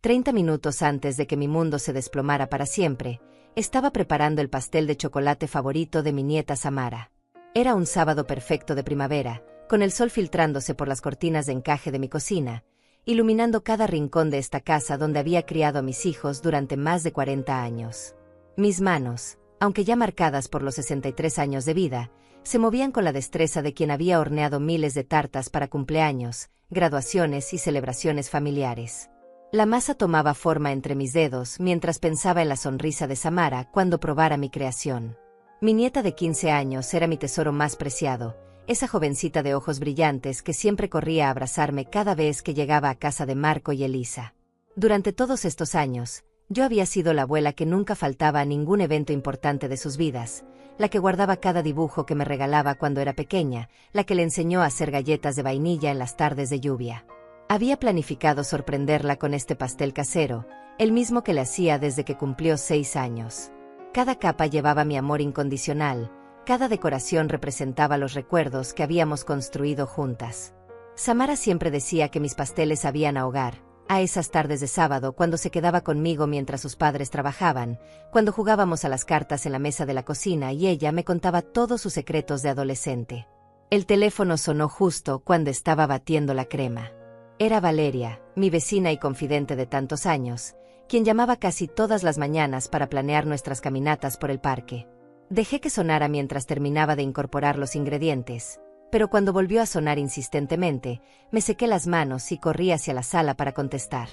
30 minutos antes de que mi mundo se desplomara para siempre, estaba preparando el pastel de chocolate favorito de mi nieta Samara. Era un sábado perfecto de primavera, con el sol filtrándose por las cortinas de encaje de mi cocina, iluminando cada rincón de esta casa donde había criado a mis hijos durante más de 40 años. Mis manos, aunque ya marcadas por los 63 años de vida, se movían con la destreza de quien había horneado miles de tartas para cumpleaños, graduaciones y celebraciones familiares. La masa tomaba forma entre mis dedos mientras pensaba en la sonrisa de Samara cuando probara mi creación. Mi nieta de 15 años era mi tesoro más preciado, esa jovencita de ojos brillantes que siempre corría a abrazarme cada vez que llegaba a casa de Marco y Elisa. Durante todos estos años, yo había sido la abuela que nunca faltaba a ningún evento importante de sus vidas, la que guardaba cada dibujo que me regalaba cuando era pequeña, la que le enseñó a hacer galletas de vainilla en las tardes de lluvia. Había planificado sorprenderla con este pastel casero, el mismo que le hacía desde que cumplió 6 años. Cada capa llevaba mi amor incondicional, cada decoración representaba los recuerdos que habíamos construido juntas. Samara siempre decía que mis pasteles sabían a hogar, a esas tardes de sábado cuando se quedaba conmigo mientras sus padres trabajaban, cuando jugábamos a las cartas en la mesa de la cocina y ella me contaba todos sus secretos de adolescente. El teléfono sonó justo cuando estaba batiendo la crema. Era Valeria, mi vecina y confidente de tantos años, quien llamaba casi todas las mañanas para planear nuestras caminatas por el parque. Dejé que sonara mientras terminaba de incorporar los ingredientes, pero cuando volvió a sonar insistentemente, me sequé las manos y corrí hacia la sala para contestar.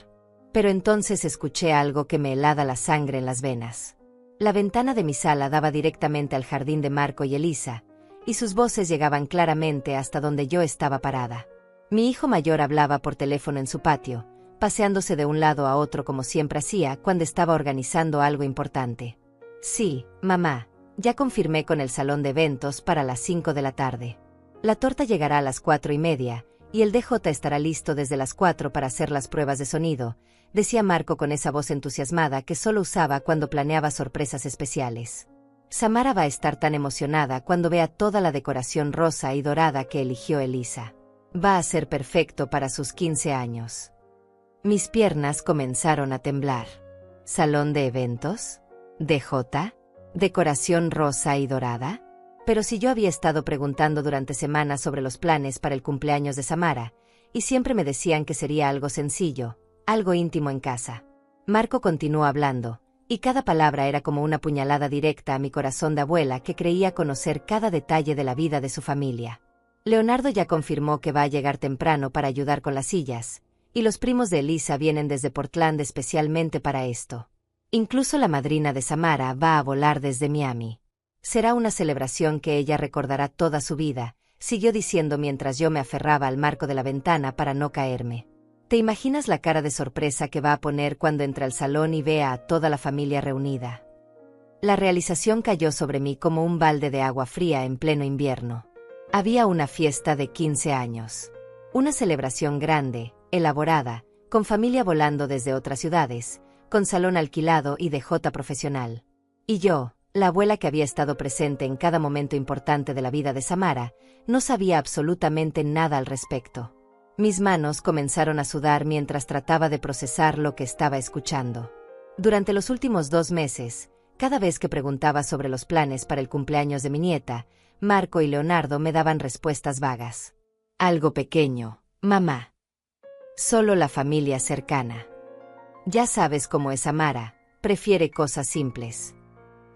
Pero entonces escuché algo que me helaba la sangre en las venas. La ventana de mi sala daba directamente al jardín de Marco y Elisa, y sus voces llegaban claramente hasta donde yo estaba parada. Mi hijo mayor hablaba por teléfono en su patio, paseándose de un lado a otro como siempre hacía cuando estaba organizando algo importante. Sí, mamá, ya confirmé con el salón de eventos para las 5 de la tarde. La torta llegará a las 4:30, y el DJ estará listo desde las 4 para hacer las pruebas de sonido, decía Marco con esa voz entusiasmada que solo usaba cuando planeaba sorpresas especiales. Samara va a estar tan emocionada cuando vea toda la decoración rosa y dorada que eligió Elisa. Va a ser perfecto para sus 15 años. Mis piernas comenzaron a temblar. ¿Salón de eventos? ¿DJ? ¿Decoración rosa y dorada? Pero si yo había estado preguntando durante semanas sobre los planes para el cumpleaños de Samara, y siempre me decían que sería algo sencillo, algo íntimo en casa. Marco continuó hablando, y cada palabra era como una puñalada directa a mi corazón de abuela que creía conocer cada detalle de la vida de su familia. Leonardo ya confirmó que va a llegar temprano para ayudar con las sillas, y los primos de Elisa vienen desde Portland especialmente para esto. Incluso la madrina de Samara va a volar desde Miami. Será una celebración que ella recordará toda su vida, siguió diciendo mientras yo me aferraba al marco de la ventana para no caerme. ¿Te imaginas la cara de sorpresa que va a poner cuando entre al salón y vea a toda la familia reunida? La realización cayó sobre mí como un balde de agua fría en pleno invierno. Había una fiesta de 15 años. Una celebración grande, elaborada, con familia volando desde otras ciudades, con salón alquilado y DJ profesional. Y yo, la abuela que había estado presente en cada momento importante de la vida de Samara, no sabía absolutamente nada al respecto. Mis manos comenzaron a sudar mientras trataba de procesar lo que estaba escuchando. Durante los últimos 2 meses, cada vez que preguntaba sobre los planes para el cumpleaños de mi nieta, Marco y Leonardo me daban respuestas vagas. Algo pequeño, mamá. Solo la familia cercana. Ya sabes cómo es Samara, prefiere cosas simples.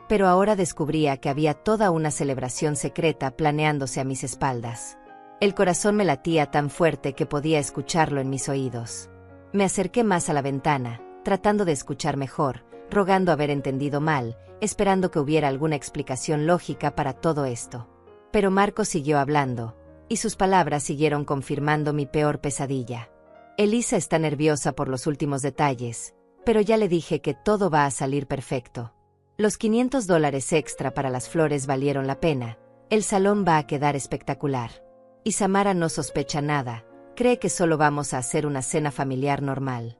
Pero ahora descubría que había toda una celebración secreta planeándose a mis espaldas. El corazón me latía tan fuerte que podía escucharlo en mis oídos. Me acerqué más a la ventana, tratando de escuchar mejor, rogando haber entendido mal, esperando que hubiera alguna explicación lógica para todo esto. Pero Marco siguió hablando, y sus palabras siguieron confirmando mi peor pesadilla. Elisa está nerviosa por los últimos detalles, pero ya le dije que todo va a salir perfecto. Los $500 extra para las flores valieron la pena, el salón va a quedar espectacular. Y Samara no sospecha nada, cree que solo vamos a hacer una cena familiar normal.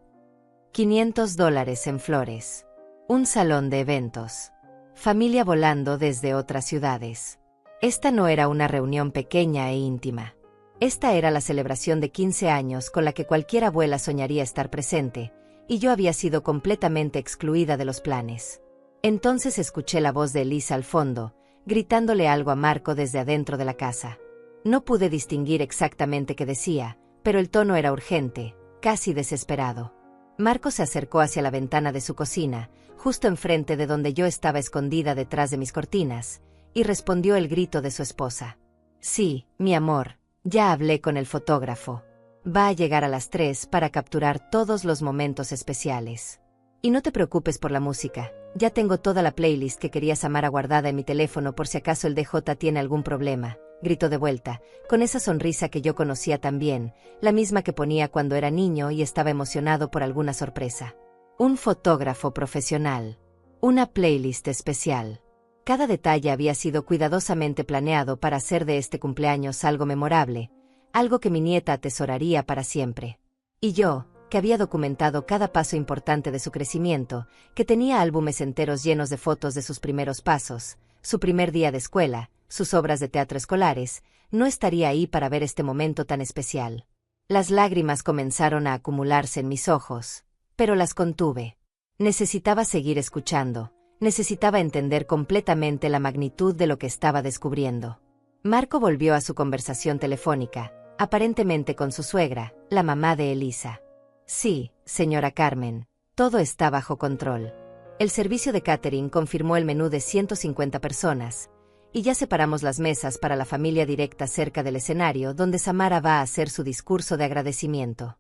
$500 en flores. Un salón de eventos. Familia volando desde otras ciudades. Esta no era una reunión pequeña e íntima. Esta era la celebración de 15 años con la que cualquier abuela soñaría estar presente, y yo había sido completamente excluida de los planes. Entonces escuché la voz de Elisa al fondo, gritándole algo a Marco desde adentro de la casa. No pude distinguir exactamente qué decía, pero el tono era urgente, casi desesperado. Marco se acercó hacia la ventana de su cocina, justo enfrente de donde yo estaba escondida detrás de mis cortinas, y respondió el grito de su esposa. Sí, mi amor, ya hablé con el fotógrafo. Va a llegar a las 3 para capturar todos los momentos especiales. Y no te preocupes por la música, ya tengo toda la playlist que quería Samara guardada en mi teléfono por si acaso el DJ tiene algún problema, gritó de vuelta, con esa sonrisa que yo conocía tan bien, la misma que ponía cuando era niño y estaba emocionado por alguna sorpresa. Un fotógrafo profesional. Una playlist especial. Cada detalle había sido cuidadosamente planeado para hacer de este cumpleaños algo memorable, algo que mi nieta atesoraría para siempre. Y yo, que había documentado cada paso importante de su crecimiento, que tenía álbumes enteros llenos de fotos de sus primeros pasos, su primer día de escuela, sus obras de teatro escolares, no estaría ahí para ver este momento tan especial. Las lágrimas comenzaron a acumularse en mis ojos, pero las contuve. Necesitaba seguir escuchando, necesitaba entender completamente la magnitud de lo que estaba descubriendo. Marco volvió a su conversación telefónica, aparentemente con su suegra, la mamá de Elisa. Sí, señora Carmen, todo está bajo control. El servicio de catering confirmó el menú de 150 personas, y ya separamos las mesas para la familia directa cerca del escenario donde Samara va a hacer su discurso de agradecimiento.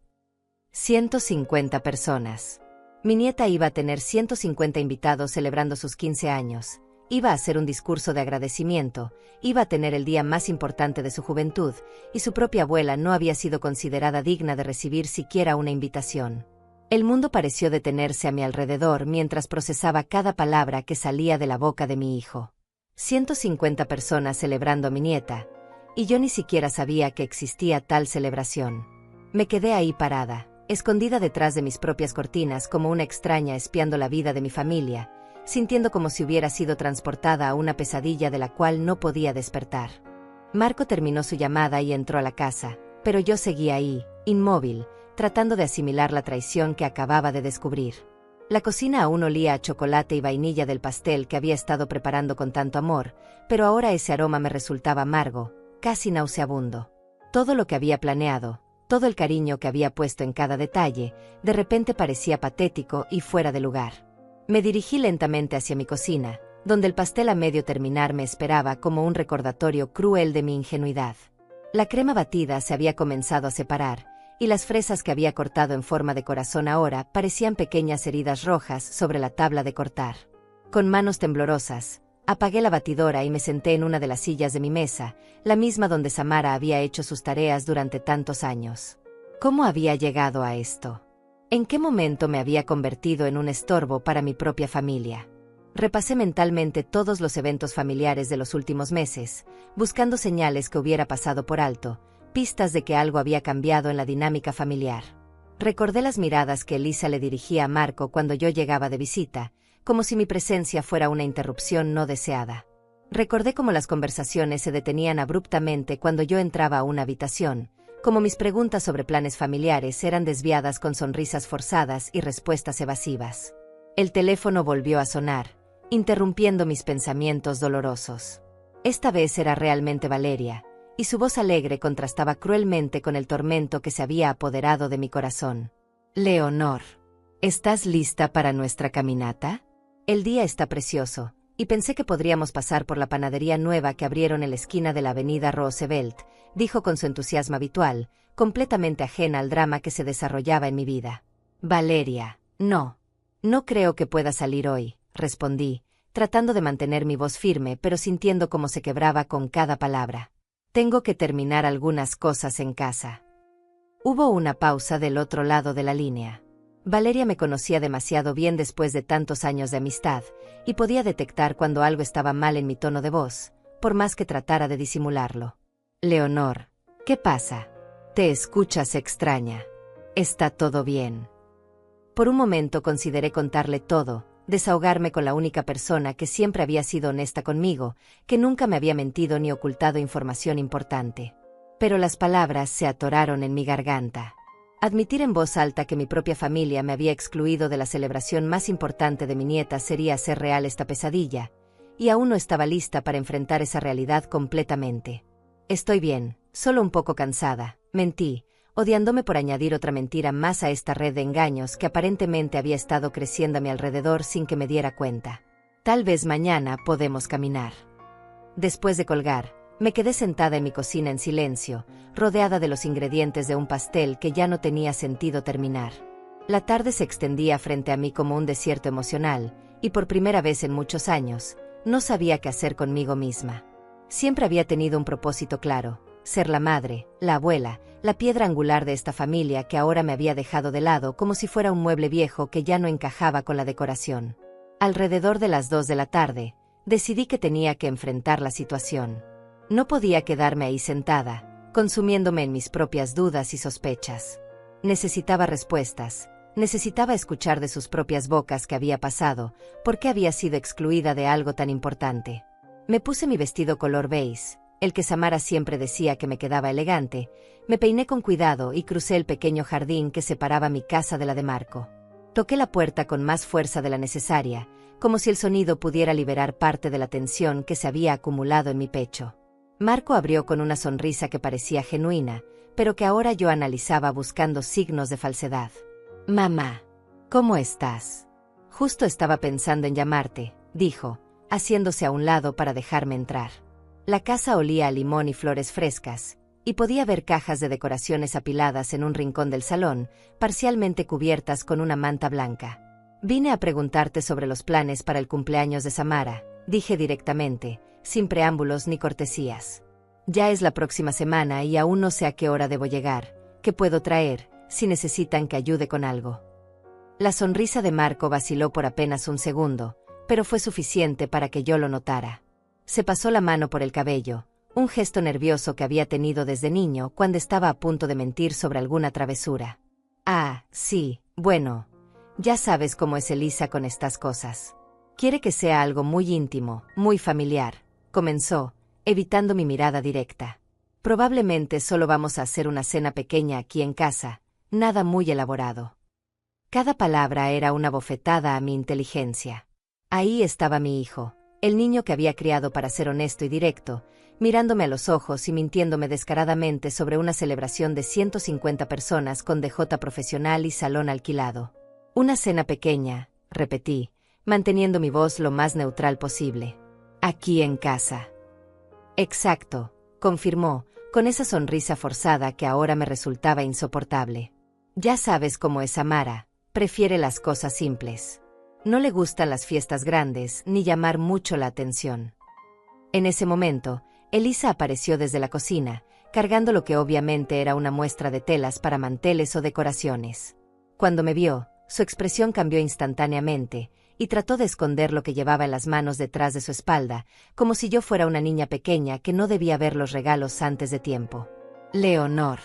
150 personas. Mi nieta iba a tener 150 invitados celebrando sus 15 años, iba a hacer un discurso de agradecimiento, iba a tener el día más importante de su juventud, y su propia abuela no había sido considerada digna de recibir siquiera una invitación. El mundo pareció detenerse a mi alrededor mientras procesaba cada palabra que salía de la boca de mi hijo. 150 personas celebrando a mi nieta, y yo ni siquiera sabía que existía tal celebración. Me quedé ahí parada, escondida detrás de mis propias cortinas como una extraña espiando la vida de mi familia, sintiendo como si hubiera sido transportada a una pesadilla de la cual no podía despertar. Marco terminó su llamada y entró a la casa, pero yo seguía ahí, inmóvil, tratando de asimilar la traición que acababa de descubrir. La cocina aún olía a chocolate y vainilla del pastel que había estado preparando con tanto amor, pero ahora ese aroma me resultaba amargo, casi nauseabundo. Todo lo que había planeado, todo el cariño que había puesto en cada detalle, de repente parecía patético y fuera de lugar. Me dirigí lentamente hacia mi cocina, donde el pastel a medio terminar me esperaba como un recordatorio cruel de mi ingenuidad. La crema batida se había comenzado a separar, y las fresas que había cortado en forma de corazón ahora parecían pequeñas heridas rojas sobre la tabla de cortar. Con manos temblorosas, apagué la batidora y me senté en una de las sillas de mi mesa, la misma donde Samara había hecho sus tareas durante tantos años. ¿Cómo había llegado a esto? ¿En qué momento me había convertido en un estorbo para mi propia familia? Repasé mentalmente todos los eventos familiares de los últimos meses, buscando señales que hubiera pasado por alto, pistas de que algo había cambiado en la dinámica familiar. Recordé las miradas que Elisa le dirigía a Marco cuando yo llegaba de visita, como si mi presencia fuera una interrupción no deseada. Recordé cómo las conversaciones se detenían abruptamente cuando yo entraba a una habitación, como mis preguntas sobre planes familiares eran desviadas con sonrisas forzadas y respuestas evasivas. El teléfono volvió a sonar, interrumpiendo mis pensamientos dolorosos. Esta vez era realmente Valeria, y su voz alegre contrastaba cruelmente con el tormento que se había apoderado de mi corazón. Leonor, ¿estás lista para nuestra caminata? El día está precioso, y pensé que podríamos pasar por la panadería nueva que abrieron en la esquina de la avenida Roosevelt, dijo con su entusiasmo habitual, completamente ajena al drama que se desarrollaba en mi vida. Valeria, no creo que pueda salir hoy, respondí, tratando de mantener mi voz firme pero sintiendo cómo se quebraba con cada palabra. Tengo que terminar algunas cosas en casa. Hubo una pausa del otro lado de la línea. Valeria me conocía demasiado bien después de tantos años de amistad, y podía detectar cuando algo estaba mal en mi tono de voz, por más que tratara de disimularlo. Leonor, ¿qué pasa? Te escuchas extraña. ¿Está todo bien? Por un momento consideré contarle todo, desahogarme con la única persona que siempre había sido honesta conmigo, que nunca me había mentido ni ocultado información importante. Pero las palabras se atoraron en mi garganta. Admitir en voz alta que mi propia familia me había excluido de la celebración más importante de mi nieta sería hacer real esta pesadilla, y aún no estaba lista para enfrentar esa realidad completamente. Estoy bien, solo un poco cansada, mentí, odiándome por añadir otra mentira más a esta red de engaños que aparentemente había estado creciendo a mi alrededor sin que me diera cuenta. Tal vez mañana podemos caminar. Después de colgar, me quedé sentada en mi cocina en silencio, rodeada de los ingredientes de un pastel que ya no tenía sentido terminar. La tarde se extendía frente a mí como un desierto emocional, y por primera vez en muchos años, no sabía qué hacer conmigo misma. Siempre había tenido un propósito claro: ser la madre, la abuela, la piedra angular de esta familia que ahora me había dejado de lado como si fuera un mueble viejo que ya no encajaba con la decoración. Alrededor de las 2 de la tarde, decidí que tenía que enfrentar la situación. No podía quedarme ahí sentada, consumiéndome en mis propias dudas y sospechas. Necesitaba respuestas, necesitaba escuchar de sus propias bocas qué había pasado, por qué había sido excluida de algo tan importante. Me puse mi vestido color beige, el que Samara siempre decía que me quedaba elegante, me peiné con cuidado y crucé el pequeño jardín que separaba mi casa de la de Marco. Toqué la puerta con más fuerza de la necesaria, como si el sonido pudiera liberar parte de la tensión que se había acumulado en mi pecho. Marco abrió con una sonrisa que parecía genuina, pero que ahora yo analizaba buscando signos de falsedad. «Mamá, ¿cómo estás? Justo estaba pensando en llamarte», dijo, haciéndose a un lado para dejarme entrar. La casa olía a limón y flores frescas, y podía ver cajas de decoraciones apiladas en un rincón del salón, parcialmente cubiertas con una manta blanca. «Vine a preguntarte sobre los planes para el cumpleaños de Samara», dije directamente, sin preámbulos ni cortesías. «Ya es la próxima semana y aún no sé a qué hora debo llegar, qué puedo traer, si necesitan que ayude con algo». La sonrisa de Marco vaciló por apenas un segundo, pero fue suficiente para que yo lo notara. Se pasó la mano por el cabello, un gesto nervioso que había tenido desde niño cuando estaba a punto de mentir sobre alguna travesura. «Ah, sí, bueno, ya sabes cómo es Elisa con estas cosas. Quiere que sea algo muy íntimo, muy familiar», comenzó, evitando mi mirada directa. «Probablemente solo vamos a hacer una cena pequeña aquí en casa, nada muy elaborado». Cada palabra era una bofetada a mi inteligencia. Ahí estaba mi hijo, el niño que había criado para ser honesto y directo, mirándome a los ojos y mintiéndome descaradamente sobre una celebración de 150 personas con DJ profesional y salón alquilado. «Una cena pequeña», repetí, manteniendo mi voz lo más neutral posible. «Aquí en casa». «Exacto», confirmó, con esa sonrisa forzada que ahora me resultaba insoportable. «Ya sabes cómo es Samara, prefiere las cosas simples. No le gustan las fiestas grandes ni llamar mucho la atención». En ese momento, Elisa apareció desde la cocina, cargando lo que obviamente era una muestra de telas para manteles o decoraciones. Cuando me vio, su expresión cambió instantáneamente, y trató de esconder lo que llevaba en las manos detrás de su espalda, como si yo fuera una niña pequeña que no debía ver los regalos antes de tiempo. «Leonor,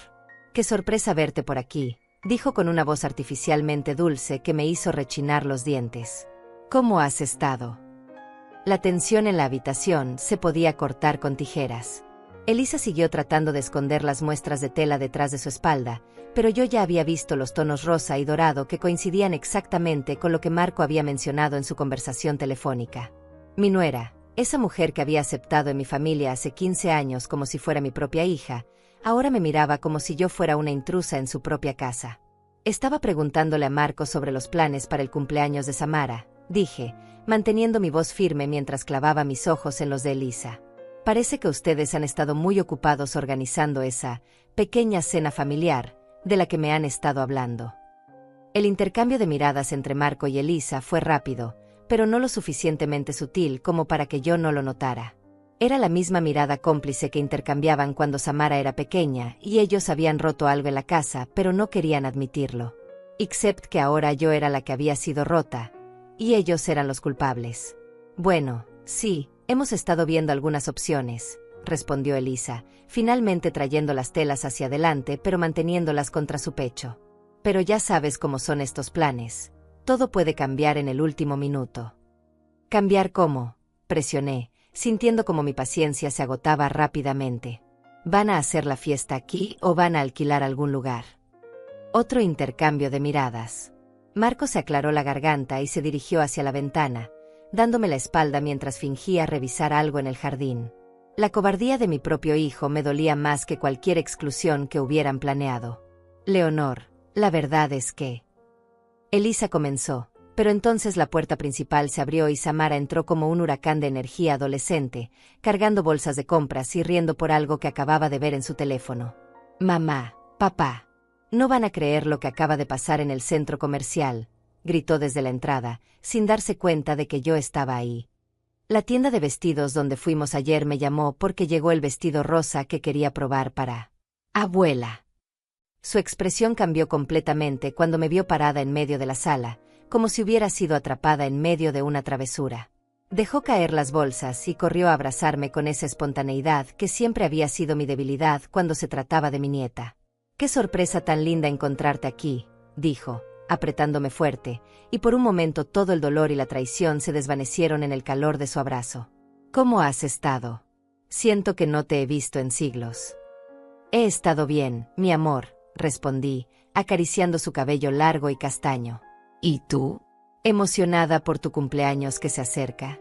qué sorpresa verte por aquí», dijo con una voz artificialmente dulce que me hizo rechinar los dientes. «¿Cómo has estado?». La tensión en la habitación se podía cortar con tijeras. Elisa siguió tratando de esconder las muestras de tela detrás de su espalda, pero yo ya había visto los tonos rosa y dorado que coincidían exactamente con lo que Marco había mencionado en su conversación telefónica. Mi nuera, esa mujer que había aceptado en mi familia hace 15 años como si fuera mi propia hija, ahora me miraba como si yo fuera una intrusa en su propia casa. Estaba preguntándole a Marco sobre los planes para el cumpleaños de Samara, dije, manteniendo mi voz firme mientras clavaba mis ojos en los de Elisa. «Parece que ustedes han estado muy ocupados organizando esa pequeña cena familiar de la que me han estado hablando». El intercambio de miradas entre Marco y Elisa fue rápido, pero no lo suficientemente sutil como para que yo no lo notara. Era la misma mirada cómplice que intercambiaban cuando Samara era pequeña y ellos habían roto algo en la casa, pero no querían admitirlo. Except que ahora yo era la que había sido rota, y ellos eran los culpables. «Bueno, sí, hemos estado viendo algunas opciones», respondió Elisa, finalmente trayendo las telas hacia adelante pero manteniéndolas contra su pecho. «Pero ya sabes cómo son estos planes. Todo puede cambiar en el último minuto». «¿Cambiar cómo?», presioné, sintiendo como mi paciencia se agotaba rápidamente. «¿Van a hacer la fiesta aquí o van a alquilar algún lugar?». Otro intercambio de miradas. Marco se aclaró la garganta y se dirigió hacia la ventana, dándome la espalda mientras fingía revisar algo en el jardín. La cobardía de mi propio hijo me dolía más que cualquier exclusión que hubieran planeado. Leonor, la verdad es que... Elisa comenzó, pero entonces la puerta principal se abrió y Samara entró como un huracán de energía adolescente, cargando bolsas de compras y riendo por algo que acababa de ver en su teléfono. «Mamá, papá, no van a creer lo que acaba de pasar en el centro comercial», gritó desde la entrada, sin darse cuenta de que yo estaba ahí. La tienda de vestidos donde fuimos ayer me llamó porque llegó el vestido rosa que quería probar para... «Abuela». Su expresión cambió completamente cuando me vio parada en medio de la sala, como si hubiera sido atrapada en medio de una travesura. Dejó caer las bolsas y corrió a abrazarme con esa espontaneidad que siempre había sido mi debilidad cuando se trataba de mi nieta. «Qué sorpresa tan linda encontrarte aquí», dijo, apretándome fuerte, y por un momento todo el dolor y la traición se desvanecieron en el calor de su abrazo. «¿Cómo has estado? Siento que no te he visto en siglos». «He estado bien, mi amor», respondí, acariciando su cabello largo y castaño. «¿Y tú? ¿Emocionada por tu cumpleaños que se acerca?»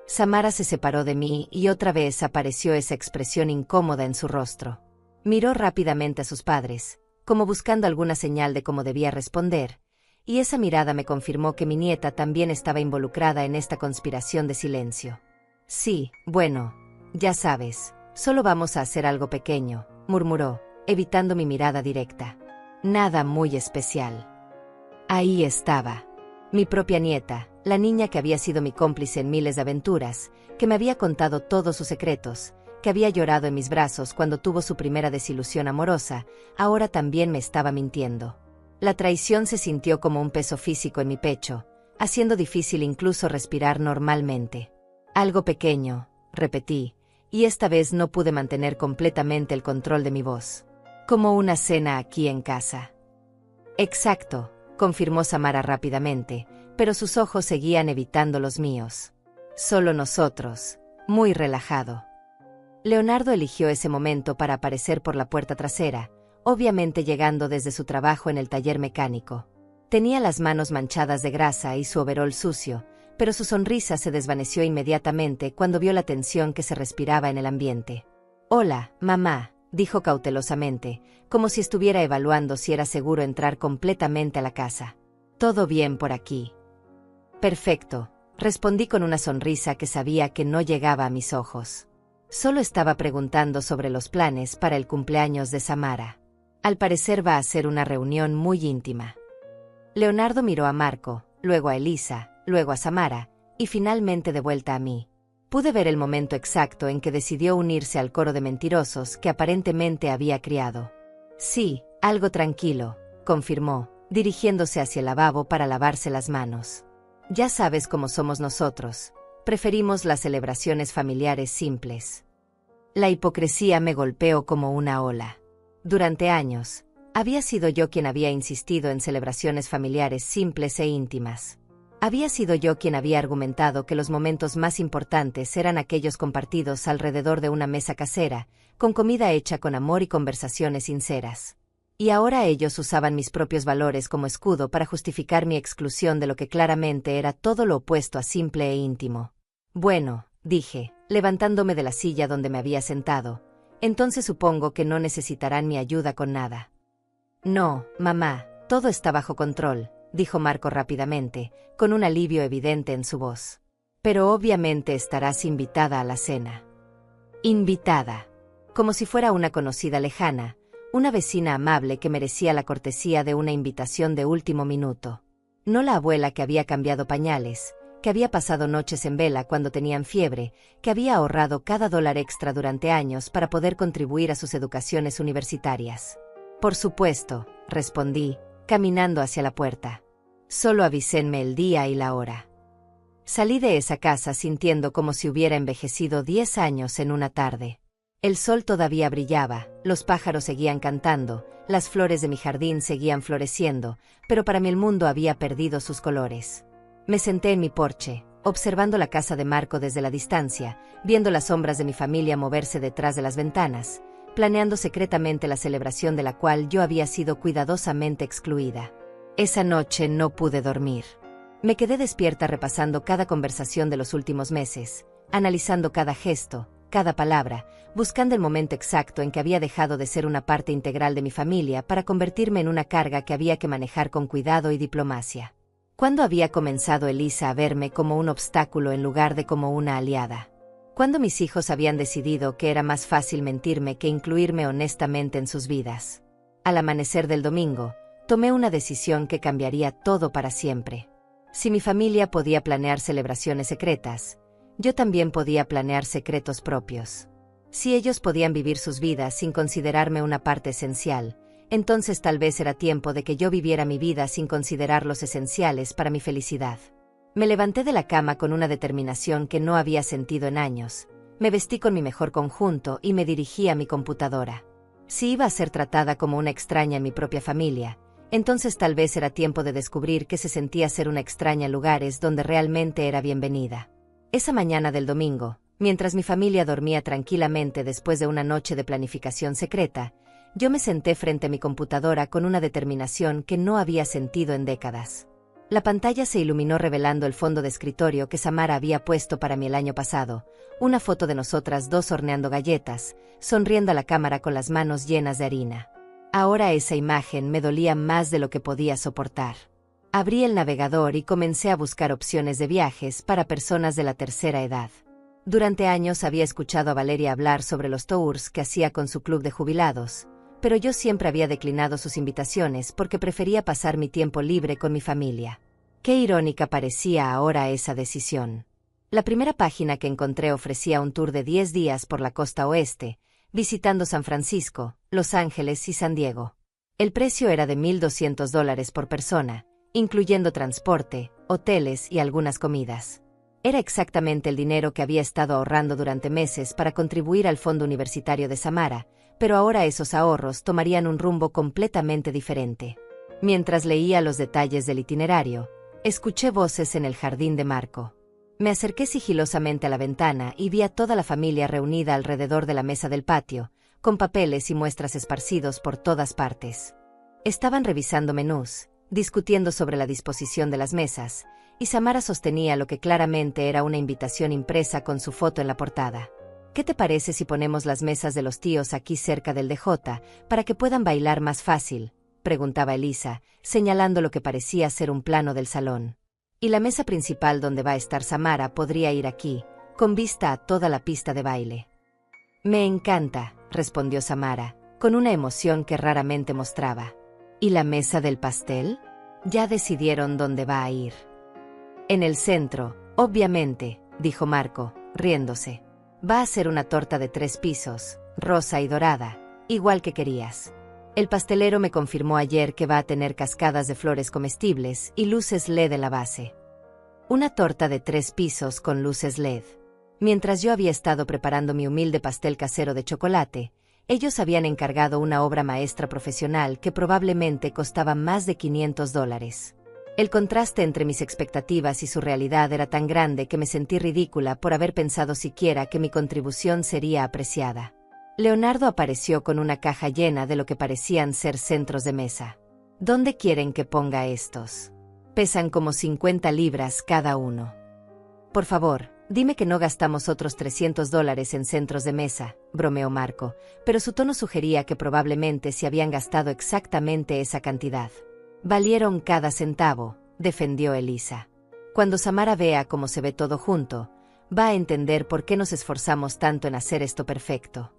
Samara se separó de mí y otra vez apareció esa expresión incómoda en su rostro. Miró rápidamente a sus padres, como buscando alguna señal de cómo debía responder, y esa mirada me confirmó que mi nieta también estaba involucrada en esta conspiración de silencio. «Sí, bueno, ya sabes, solo vamos a hacer algo pequeño», murmuró, evitando mi mirada directa. «Nada muy especial». Ahí estaba. Mi propia nieta, la niña que había sido mi cómplice en miles de aventuras, que me había contado todos sus secretos, que había llorado en mis brazos cuando tuvo su primera desilusión amorosa, ahora también me estaba mintiendo. La traición se sintió como un peso físico en mi pecho, haciendo difícil incluso respirar normalmente. «Algo pequeño», repetí, y esta vez no pude mantener completamente el control de mi voz. «Como una cena aquí en casa». «Exacto», confirmó Samara rápidamente, pero sus ojos seguían evitando los míos. «Solo nosotros», muy relajado. Leonardo eligió ese momento para aparecer por la puerta trasera, obviamente llegando desde su trabajo en el taller mecánico. Tenía las manos manchadas de grasa y su overol sucio, pero su sonrisa se desvaneció inmediatamente cuando vio la tensión que se respiraba en el ambiente. «Hola, mamá», dijo cautelosamente, como si estuviera evaluando si era seguro entrar completamente a la casa. «¿Todo bien por aquí?» «Perfecto», respondí con una sonrisa que sabía que no llegaba a mis ojos. Solo estaba preguntando sobre los planes para el cumpleaños de Samara. Al parecer va a ser una reunión muy íntima. Leonardo miró a Marco, luego a Elisa, luego a Samara, y finalmente de vuelta a mí. Pude ver el momento exacto en que decidió unirse al coro de mentirosos que aparentemente había criado. «Sí, algo tranquilo», confirmó, dirigiéndose hacia el lavabo para lavarse las manos. «Ya sabes cómo somos nosotros. Preferimos las celebraciones familiares simples». La hipocresía me golpeó como una ola. Durante años, había sido yo quien había insistido en celebraciones familiares simples e íntimas. Había sido yo quien había argumentado que los momentos más importantes eran aquellos compartidos alrededor de una mesa casera, con comida hecha con amor y conversaciones sinceras. Y ahora ellos usaban mis propios valores como escudo para justificar mi exclusión de lo que claramente era todo lo opuesto a simple e íntimo. «Bueno», dije, levantándome de la silla donde me había sentado, «entonces supongo que no necesitarán mi ayuda con nada». «No, mamá, todo está bajo control», dijo Marco rápidamente, con un alivio evidente en su voz. «Pero obviamente estarás invitada a la cena». Invitada. Como si fuera una conocida lejana, una vecina amable que merecía la cortesía de una invitación de último minuto. No la abuela que había cambiado pañales, que había pasado noches en vela cuando tenían fiebre, que había ahorrado cada dólar extra durante años para poder contribuir a sus educaciones universitarias. «Por supuesto», respondí, caminando hacia la puerta. «Solo avísenme el día y la hora». Salí de esa casa sintiendo como si hubiera envejecido 10 años en una tarde. El sol todavía brillaba, los pájaros seguían cantando, las flores de mi jardín seguían floreciendo, pero para mí el mundo había perdido sus colores. Me senté en mi porche, observando la casa de Marco desde la distancia, viendo las sombras de mi familia moverse detrás de las ventanas, planeando secretamente la celebración de la cual yo había sido cuidadosamente excluida. Esa noche no pude dormir. Me quedé despierta repasando cada conversación de los últimos meses, analizando cada gesto, cada palabra, buscando el momento exacto en que había dejado de ser una parte integral de mi familia para convertirme en una carga que había que manejar con cuidado y diplomacia. ¿Cuándo había comenzado Elisa a verme como un obstáculo en lugar de como una aliada? ¿Cuándo mis hijos habían decidido que era más fácil mentirme que incluirme honestamente en sus vidas? Al amanecer del domingo, tomé una decisión que cambiaría todo para siempre. Si mi familia podía planear celebraciones secretas, yo también podía planear secretos propios. Si ellos podían vivir sus vidas sin considerarme una parte esencial, entonces tal vez era tiempo de que yo viviera mi vida sin considerar los esenciales para mi felicidad. Me levanté de la cama con una determinación que no había sentido en años, me vestí con mi mejor conjunto y me dirigí a mi computadora. Si iba a ser tratada como una extraña en mi propia familia, entonces tal vez era tiempo de descubrir que se sentía ser una extraña en lugares donde realmente era bienvenida. Esa mañana del domingo, mientras mi familia dormía tranquilamente después de una noche de planificación secreta, yo me senté frente a mi computadora con una determinación que no había sentido en décadas. La pantalla se iluminó revelando el fondo de escritorio que Samara había puesto para mí el año pasado, una foto de nosotras dos horneando galletas, sonriendo a la cámara con las manos llenas de harina. Ahora esa imagen me dolía más de lo que podía soportar. Abrí el navegador y comencé a buscar opciones de viajes para personas de la tercera edad. Durante años había escuchado a Valeria hablar sobre los tours que hacía con su club de jubilados, pero yo siempre había declinado sus invitaciones porque prefería pasar mi tiempo libre con mi familia. Qué irónica parecía ahora esa decisión. La primera página que encontré ofrecía un tour de 10 días por la costa oeste, visitando San Francisco, Los Ángeles y San Diego. El precio era de $1,200 por persona, incluyendo transporte, hoteles y algunas comidas. Era exactamente el dinero que había estado ahorrando durante meses para contribuir al fondo universitario de Samara, pero ahora esos ahorros tomarían un rumbo completamente diferente. Mientras leía los detalles del itinerario, escuché voces en el jardín de Marco. Me acerqué sigilosamente a la ventana y vi a toda la familia reunida alrededor de la mesa del patio, con papeles y muestras esparcidos por todas partes. Estaban revisando menús, discutiendo sobre la disposición de las mesas, y Samara sostenía lo que claramente era una invitación impresa con su foto en la portada. ¿Qué te parece si ponemos las mesas de los tíos aquí cerca del DJ, para que puedan bailar más fácil?, preguntaba Elisa, señalando lo que parecía ser un plano del salón. Y la mesa principal donde va a estar Samara podría ir aquí, con vista a toda la pista de baile. Me encanta, respondió Samara, con una emoción que raramente mostraba. ¿Y la mesa del pastel? Ya decidieron dónde va a ir. En el centro, obviamente, dijo Marco, riéndose. Va a ser una torta de 3 pisos, rosa y dorada, igual que querías. El pastelero me confirmó ayer que va a tener cascadas de flores comestibles y luces LED en la base. Una torta de 3 pisos con luces LED. Mientras yo había estado preparando mi humilde pastel casero de chocolate, ellos habían encargado una obra maestra profesional que probablemente costaba más de $500. El contraste entre mis expectativas y su realidad era tan grande que me sentí ridícula por haber pensado siquiera que mi contribución sería apreciada. Leonardo apareció con una caja llena de lo que parecían ser centros de mesa. ¿Dónde quieren que ponga estos? Pesan como 50 libras cada uno. Por favor, dime que no gastamos otros $300 en centros de mesa, bromeó Marco, pero su tono sugería que probablemente se habían gastado exactamente esa cantidad. Valieron cada centavo, defendió Elisa. Cuando Samara vea cómo se ve todo junto, va a entender por qué nos esforzamos tanto en hacer esto perfecto.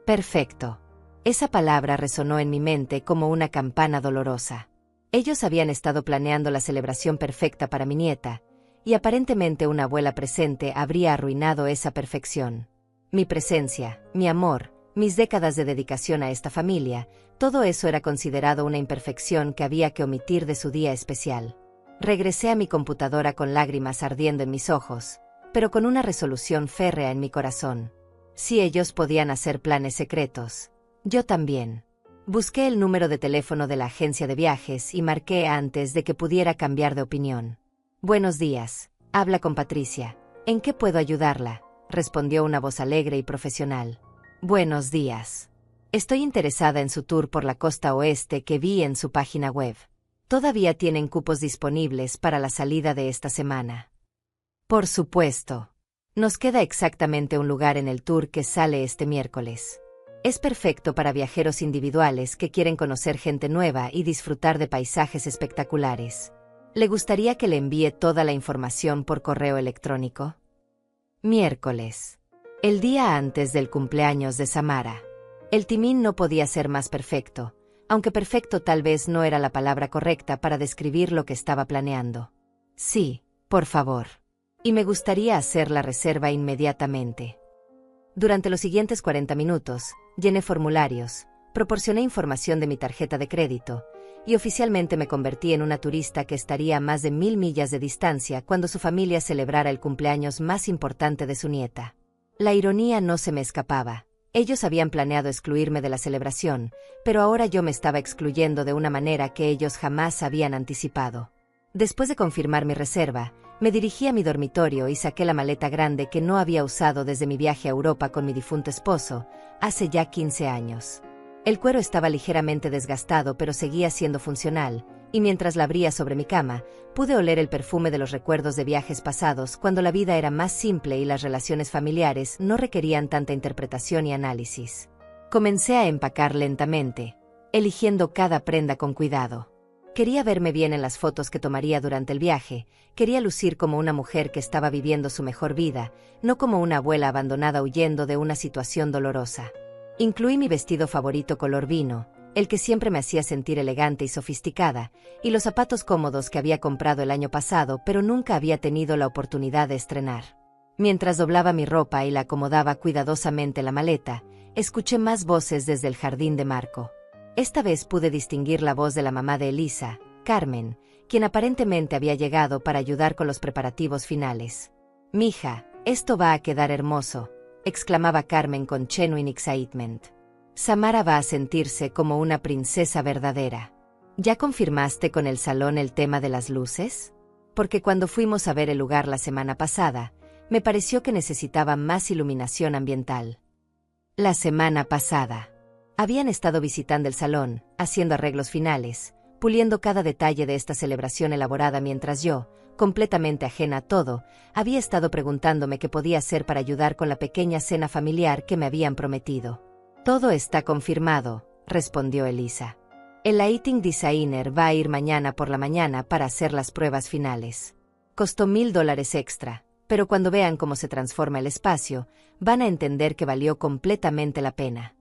Perfecto. Esa palabra resonó en mi mente como una campana dolorosa. Ellos habían estado planeando la celebración perfecta para mi nieta, y aparentemente una abuela presente habría arruinado esa perfección. Mi presencia, mi amor, mis décadas de dedicación a esta familia, todo eso era considerado una imperfección que había que omitir de su día especial. Regresé a mi computadora con lágrimas ardiendo en mis ojos, pero con una resolución férrea en mi corazón. Si ellos podían hacer planes secretos, yo también. Busqué el número de teléfono de la agencia de viajes y marqué antes de que pudiera cambiar de opinión. Buenos días, habla con Patricia. ¿En qué puedo ayudarla?, respondió una voz alegre y profesional. Buenos días. Estoy interesada en su tour por la costa oeste que vi en su página web. Todavía tienen cupos disponibles para la salida de esta semana. Por supuesto. Nos queda exactamente un lugar en el tour que sale este miércoles. Es perfecto para viajeros individuales que quieren conocer gente nueva y disfrutar de paisajes espectaculares. ¿Le gustaría que le envíe toda la información por correo electrónico? Miércoles. El día antes del cumpleaños de Samara. El timín no podía ser más perfecto, aunque perfecto tal vez no era la palabra correcta para describir lo que estaba planeando. Sí, por favor. Y me gustaría hacer la reserva inmediatamente. Durante los siguientes 40 minutos, llené formularios, proporcioné información de mi tarjeta de crédito, y oficialmente me convertí en una turista que estaría a más de 1000 millas de distancia cuando su familia celebrara el cumpleaños más importante de su nieta. La ironía no se me escapaba. Ellos habían planeado excluirme de la celebración, pero ahora yo me estaba excluyendo de una manera que ellos jamás habían anticipado. Después de confirmar mi reserva, me dirigí a mi dormitorio y saqué la maleta grande que no había usado desde mi viaje a Europa con mi difunto esposo, hace ya 15 años. El cuero estaba ligeramente desgastado pero seguía siendo funcional, y mientras la abría sobre mi cama, pude oler el perfume de los recuerdos de viajes pasados cuando la vida era más simple y las relaciones familiares no requerían tanta interpretación y análisis. Comencé a empacar lentamente, eligiendo cada prenda con cuidado. Quería verme bien en las fotos que tomaría durante el viaje, quería lucir como una mujer que estaba viviendo su mejor vida, no como una abuela abandonada huyendo de una situación dolorosa. Incluí mi vestido favorito color vino, el que siempre me hacía sentir elegante y sofisticada, y los zapatos cómodos que había comprado el año pasado pero nunca había tenido la oportunidad de estrenar. Mientras doblaba mi ropa y la acomodaba cuidadosamente en la maleta, escuché más voces desde el jardín de Marco. Esta vez pude distinguir la voz de la mamá de Elisa, Carmen, quien aparentemente había llegado para ayudar con los preparativos finales. «Mija, esto va a quedar hermoso», exclamaba Carmen con genuine excitement. «Samara va a sentirse como una princesa verdadera». «¿Ya confirmaste con el salón el tema de las luces? Porque cuando fuimos a ver el lugar la semana pasada, me pareció que necesitaba más iluminación ambiental». La semana pasada. Habían estado visitando el salón, haciendo arreglos finales, puliendo cada detalle de esta celebración elaborada mientras yo, completamente ajena a todo, había estado preguntándome qué podía hacer para ayudar con la pequeña cena familiar que me habían prometido. «Todo está confirmado», respondió Elisa. «El lighting designer va a ir mañana por la mañana para hacer las pruebas finales. Costó $1000 extra, pero cuando vean cómo se transforma el espacio, van a entender que valió completamente la pena».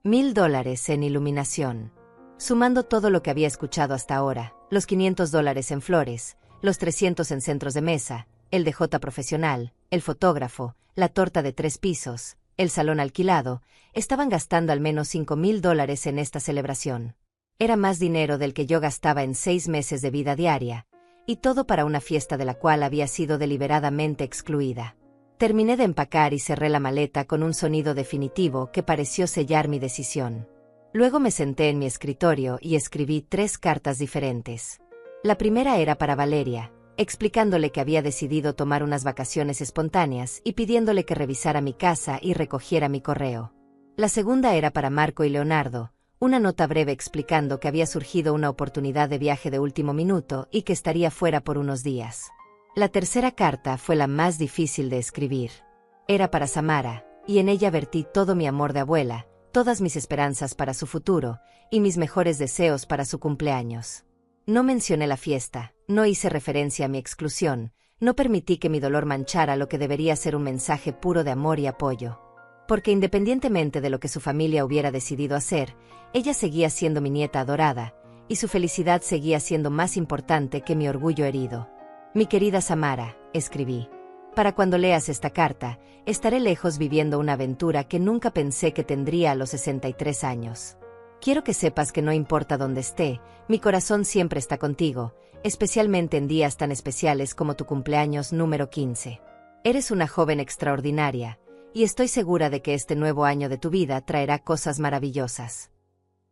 $1000 en iluminación. Sumando todo lo que había escuchado hasta ahora, los $500 en flores, los 300 en centros de mesa, el DJ profesional, el fotógrafo, la torta de 3 pisos, el salón alquilado, estaban gastando al menos $5000 en esta celebración. Era más dinero del que yo gastaba en 6 meses de vida diaria, y todo para una fiesta de la cual había sido deliberadamente excluida. Terminé de empacar y cerré la maleta con un sonido definitivo que pareció sellar mi decisión. Luego me senté en mi escritorio y escribí 3 cartas diferentes. La primera era para Valeria, explicándole que había decidido tomar unas vacaciones espontáneas y pidiéndole que revisara mi casa y recogiera mi correo. La segunda era para Marco y Leonardo, una nota breve explicando que había surgido una oportunidad de viaje de último minuto y que estaría fuera por unos días. La tercera carta fue la más difícil de escribir. Era para Samara, y en ella vertí todo mi amor de abuela, todas mis esperanzas para su futuro, y mis mejores deseos para su cumpleaños. No mencioné la fiesta, no hice referencia a mi exclusión, no permití que mi dolor manchara lo que debería ser un mensaje puro de amor y apoyo. Porque independientemente de lo que su familia hubiera decidido hacer, ella seguía siendo mi nieta adorada, y su felicidad seguía siendo más importante que mi orgullo herido. «Mi querida Samara», escribí, «para cuando leas esta carta, estaré lejos viviendo una aventura que nunca pensé que tendría a los 63 años. Quiero que sepas que no importa dónde esté, mi corazón siempre está contigo, especialmente en días tan especiales como tu cumpleaños número 15. Eres una joven extraordinaria, y estoy segura de que este nuevo año de tu vida traerá cosas maravillosas».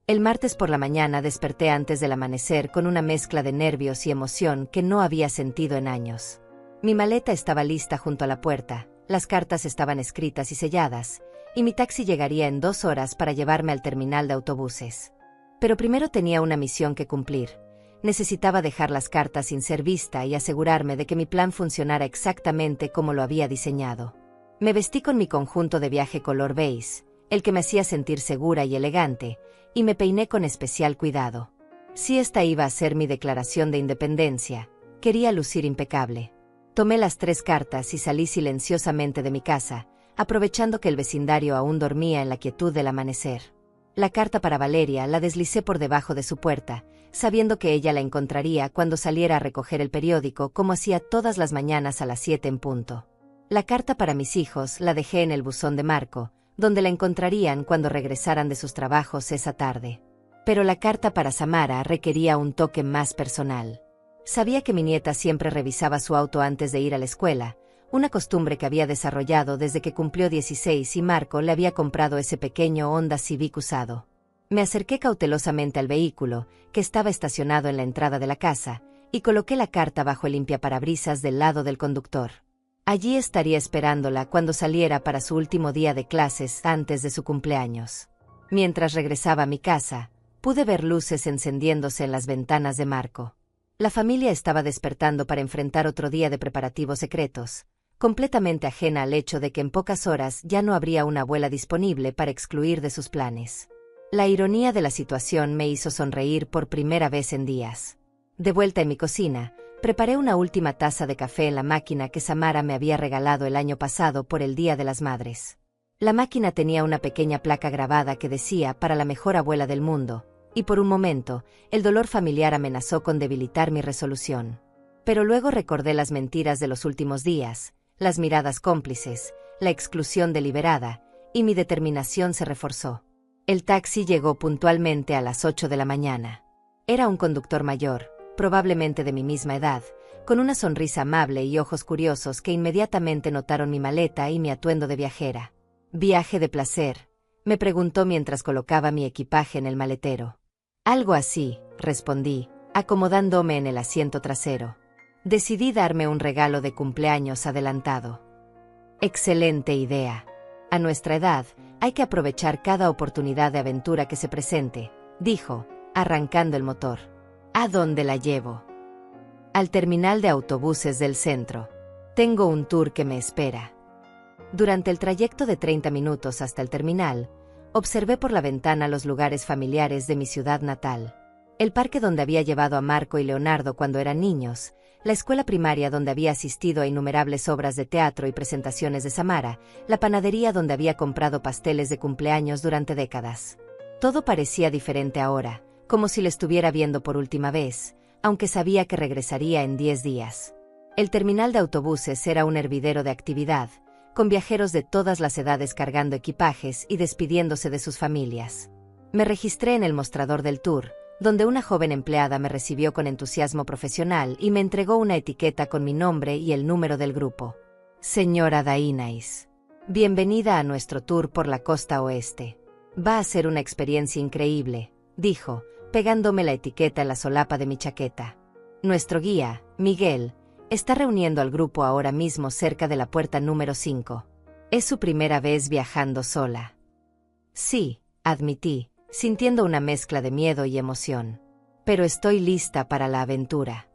El martes por la mañana desperté antes del amanecer con una mezcla de nervios y emoción que no había sentido en años. Mi maleta estaba lista junto a la puerta, las cartas estaban escritas y selladas, y mi taxi llegaría en 2 horas para llevarme al terminal de autobuses. Pero primero tenía una misión que cumplir. Necesitaba dejar las cartas sin ser vista y asegurarme de que mi plan funcionara exactamente como lo había diseñado. Me vestí con mi conjunto de viaje color beige, el que me hacía sentir segura y elegante, y me peiné con especial cuidado. Si esta iba a ser mi declaración de independencia, quería lucir impecable. Tomé las 3 cartas y salí silenciosamente de mi casa, aprovechando que el vecindario aún dormía en la quietud del amanecer. La carta para Valeria la deslicé por debajo de su puerta, sabiendo que ella la encontraría cuando saliera a recoger el periódico como hacía todas las mañanas a las 7 en punto. La carta para mis hijos la dejé en el buzón de Marco, donde la encontrarían cuando regresaran de sus trabajos esa tarde. Pero la carta para Samara requería un toque más personal. Sabía que mi nieta siempre revisaba su auto antes de ir a la escuela, una costumbre que había desarrollado desde que cumplió 16 y Marco le había comprado ese pequeño Honda Civic usado. Me acerqué cautelosamente al vehículo, que estaba estacionado en la entrada de la casa, y coloqué la carta bajo el limpiaparabrisas del lado del conductor. Allí estaría esperándola cuando saliera para su último día de clases antes de su cumpleaños. Mientras regresaba a mi casa, pude ver luces encendiéndose en las ventanas de Marco. La familia estaba despertando para enfrentar otro día de preparativos secretos, completamente ajena al hecho de que en pocas horas ya no habría una abuela disponible para excluir de sus planes. La ironía de la situación me hizo sonreír por primera vez en días. De vuelta en mi cocina, preparé una última taza de café en la máquina que Samara me había regalado el año pasado por el Día de las Madres. La máquina tenía una pequeña placa grabada que decía «Para la mejor abuela del mundo», y por un momento, el dolor familiar amenazó con debilitar mi resolución. Pero luego recordé las mentiras de los últimos días, las miradas cómplices, la exclusión deliberada, y mi determinación se reforzó. El taxi llegó puntualmente a las 8 de la mañana. Era un conductor mayor, probablemente de mi misma edad, con una sonrisa amable y ojos curiosos que inmediatamente notaron mi maleta y mi atuendo de viajera. «¿Viaje de placer?», me preguntó mientras colocaba mi equipaje en el maletero. «Algo así», respondí, acomodándome en el asiento trasero. Decidí darme un regalo de cumpleaños adelantado. «Excelente idea. A nuestra edad, hay que aprovechar cada oportunidad de aventura que se presente», dijo, arrancando el motor. «¿A dónde la llevo?» «Al terminal de autobuses del centro. Tengo un tour que me espera». Durante el trayecto de 30 minutos hasta el terminal, observé por la ventana los lugares familiares de mi ciudad natal. El parque donde había llevado a Marco y Leonardo cuando eran niños, la escuela primaria donde había asistido a innumerables obras de teatro y presentaciones de Samara, la panadería donde había comprado pasteles de cumpleaños durante décadas. Todo parecía diferente ahora, como si lo estuviera viendo por última vez, aunque sabía que regresaría en 10 días. El terminal de autobuses era un hervidero de actividad, con viajeros de todas las edades cargando equipajes y despidiéndose de sus familias. Me registré en el mostrador del tour, donde una joven empleada me recibió con entusiasmo profesional y me entregó una etiqueta con mi nombre y el número del grupo. «Señora Dainais, bienvenida a nuestro tour por la costa oeste. Va a ser una experiencia increíble», dijo, pegándome la etiqueta en la solapa de mi chaqueta. «Nuestro guía, Miguel, está reuniendo al grupo ahora mismo cerca de la puerta número 5. Es su primera vez viajando sola». «Sí», admití, sintiendo una mezcla de miedo y emoción. «Pero estoy lista para la aventura».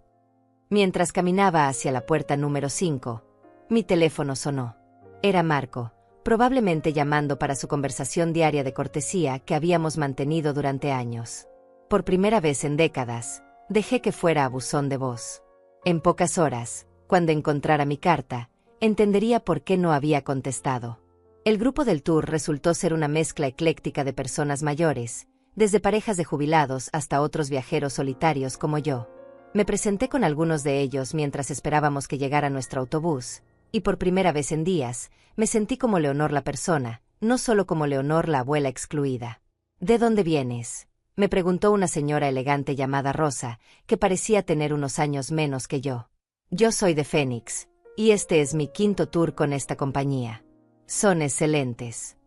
Mientras caminaba hacia la puerta número 5, mi teléfono sonó. Era Marco, probablemente llamando para su conversación diaria de cortesía que habíamos mantenido durante años. Por primera vez en décadas, dejé que fuera a buzón de voz. En pocas horas, cuando encontrara mi carta, entendería por qué no había contestado. El grupo del tour resultó ser una mezcla ecléctica de personas mayores, desde parejas de jubilados hasta otros viajeros solitarios como yo. Me presenté con algunos de ellos mientras esperábamos que llegara nuestro autobús, y por primera vez en días, me sentí como Leonor la persona, no solo como Leonor la abuela excluida. «¿De dónde vienes?», me preguntó una señora elegante llamada Rosa, que parecía tener unos años menos que yo. «Yo soy de Phoenix, y este es mi 5º tour con esta compañía. Son excelentes».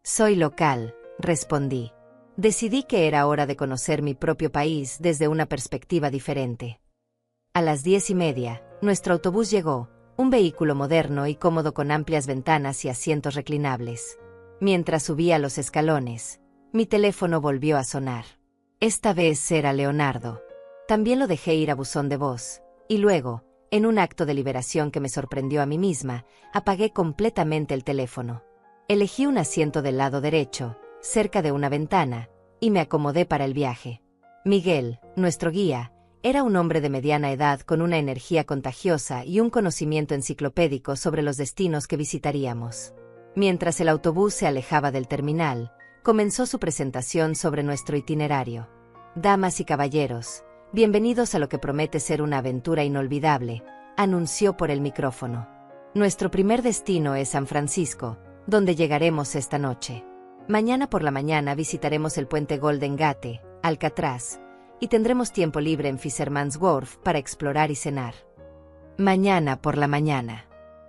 «Soy local», respondí. Decidí que era hora de conocer mi propio país desde una perspectiva diferente. A las 10:30, nuestro autobús llegó, un vehículo moderno y cómodo con amplias ventanas y asientos reclinables. Mientras subía los escalones, mi teléfono volvió a sonar. Esta vez era Leonardo. También lo dejé ir a buzón de voz, y luego, en un acto de liberación que me sorprendió a mí misma, apagué completamente el teléfono. Elegí un asiento del lado derecho, cerca de una ventana, y me acomodé para el viaje. Miguel, nuestro guía, era un hombre de mediana edad con una energía contagiosa y un conocimiento enciclopédico sobre los destinos que visitaríamos. Mientras el autobús se alejaba del terminal, comenzó su presentación sobre nuestro itinerario. Damas y caballeros, bienvenidos a lo que promete ser una aventura inolvidable, anunció por el micrófono. Nuestro primer destino es San Francisco, donde llegaremos esta noche. Mañana por la mañana visitaremos el puente Golden Gate, Alcatraz, y tendremos tiempo libre en Fisherman's Wharf para explorar y cenar. Mañana por la mañana.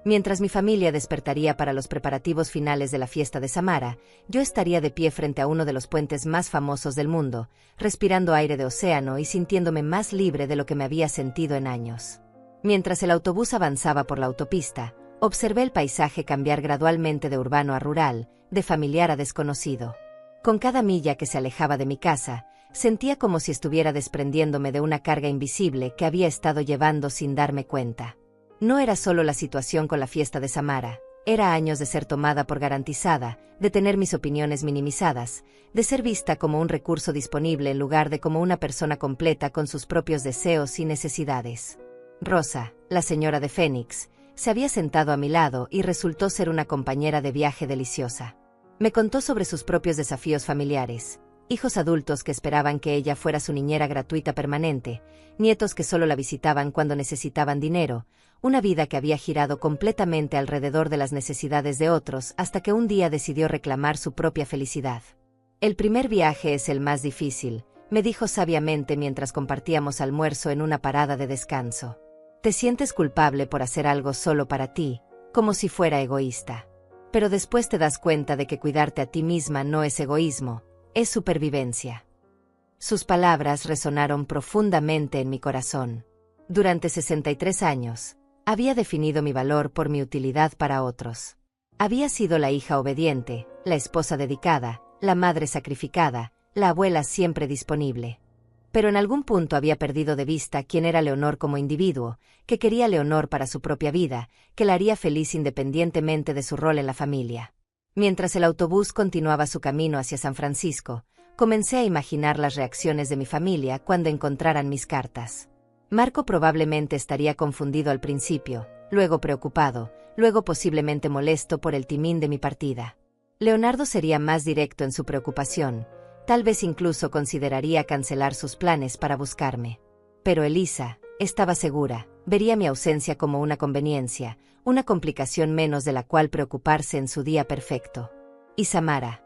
Mientras mi familia despertaría para los preparativos finales de la fiesta de Samara, yo estaría de pie frente a uno de los puentes más famosos del mundo, respirando aire de océano y sintiéndome más libre de lo que me había sentido en años. Mientras el autobús avanzaba por la autopista, observé el paisaje cambiar gradualmente de urbano a rural, de familiar a desconocido. Con cada milla que se alejaba de mi casa, sentía como si estuviera desprendiéndome de una carga invisible que había estado llevando sin darme cuenta. No era solo la situación con la fiesta de Samara, era años de ser tomada por garantizada, de tener mis opiniones minimizadas, de ser vista como un recurso disponible en lugar de como una persona completa con sus propios deseos y necesidades. Rosa, la señora de Phoenix, se había sentado a mi lado y resultó ser una compañera de viaje deliciosa. Me contó sobre sus propios desafíos familiares, hijos adultos que esperaban que ella fuera su niñera gratuita permanente, nietos que solo la visitaban cuando necesitaban dinero, una vida que había girado completamente alrededor de las necesidades de otros hasta que un día decidió reclamar su propia felicidad. El primer viaje es el más difícil, me dijo sabiamente mientras compartíamos almuerzo en una parada de descanso. Te sientes culpable por hacer algo solo para ti, como si fuera egoísta. Pero después te das cuenta de que cuidarte a ti misma no es egoísmo, es supervivencia. Sus palabras resonaron profundamente en mi corazón. Durante 63 años, había definido mi valor por mi utilidad para otros. Había sido la hija obediente, la esposa dedicada, la madre sacrificada, la abuela siempre disponible. Pero en algún punto había perdido de vista quién era Leonor como individuo, que quería Leonor para su propia vida, que la haría feliz independientemente de su rol en la familia. Mientras el autobús continuaba su camino hacia San Francisco, comencé a imaginar las reacciones de mi familia cuando encontraran mis cartas. Marco probablemente estaría confundido al principio, luego preocupado, luego posiblemente molesto por el timín de mi partida. Leonardo sería más directo en su preocupación, tal vez incluso consideraría cancelar sus planes para buscarme. Pero Elisa, estaba segura, vería mi ausencia como una conveniencia, una complicación menos de la cual preocuparse en su día perfecto. Y Samara.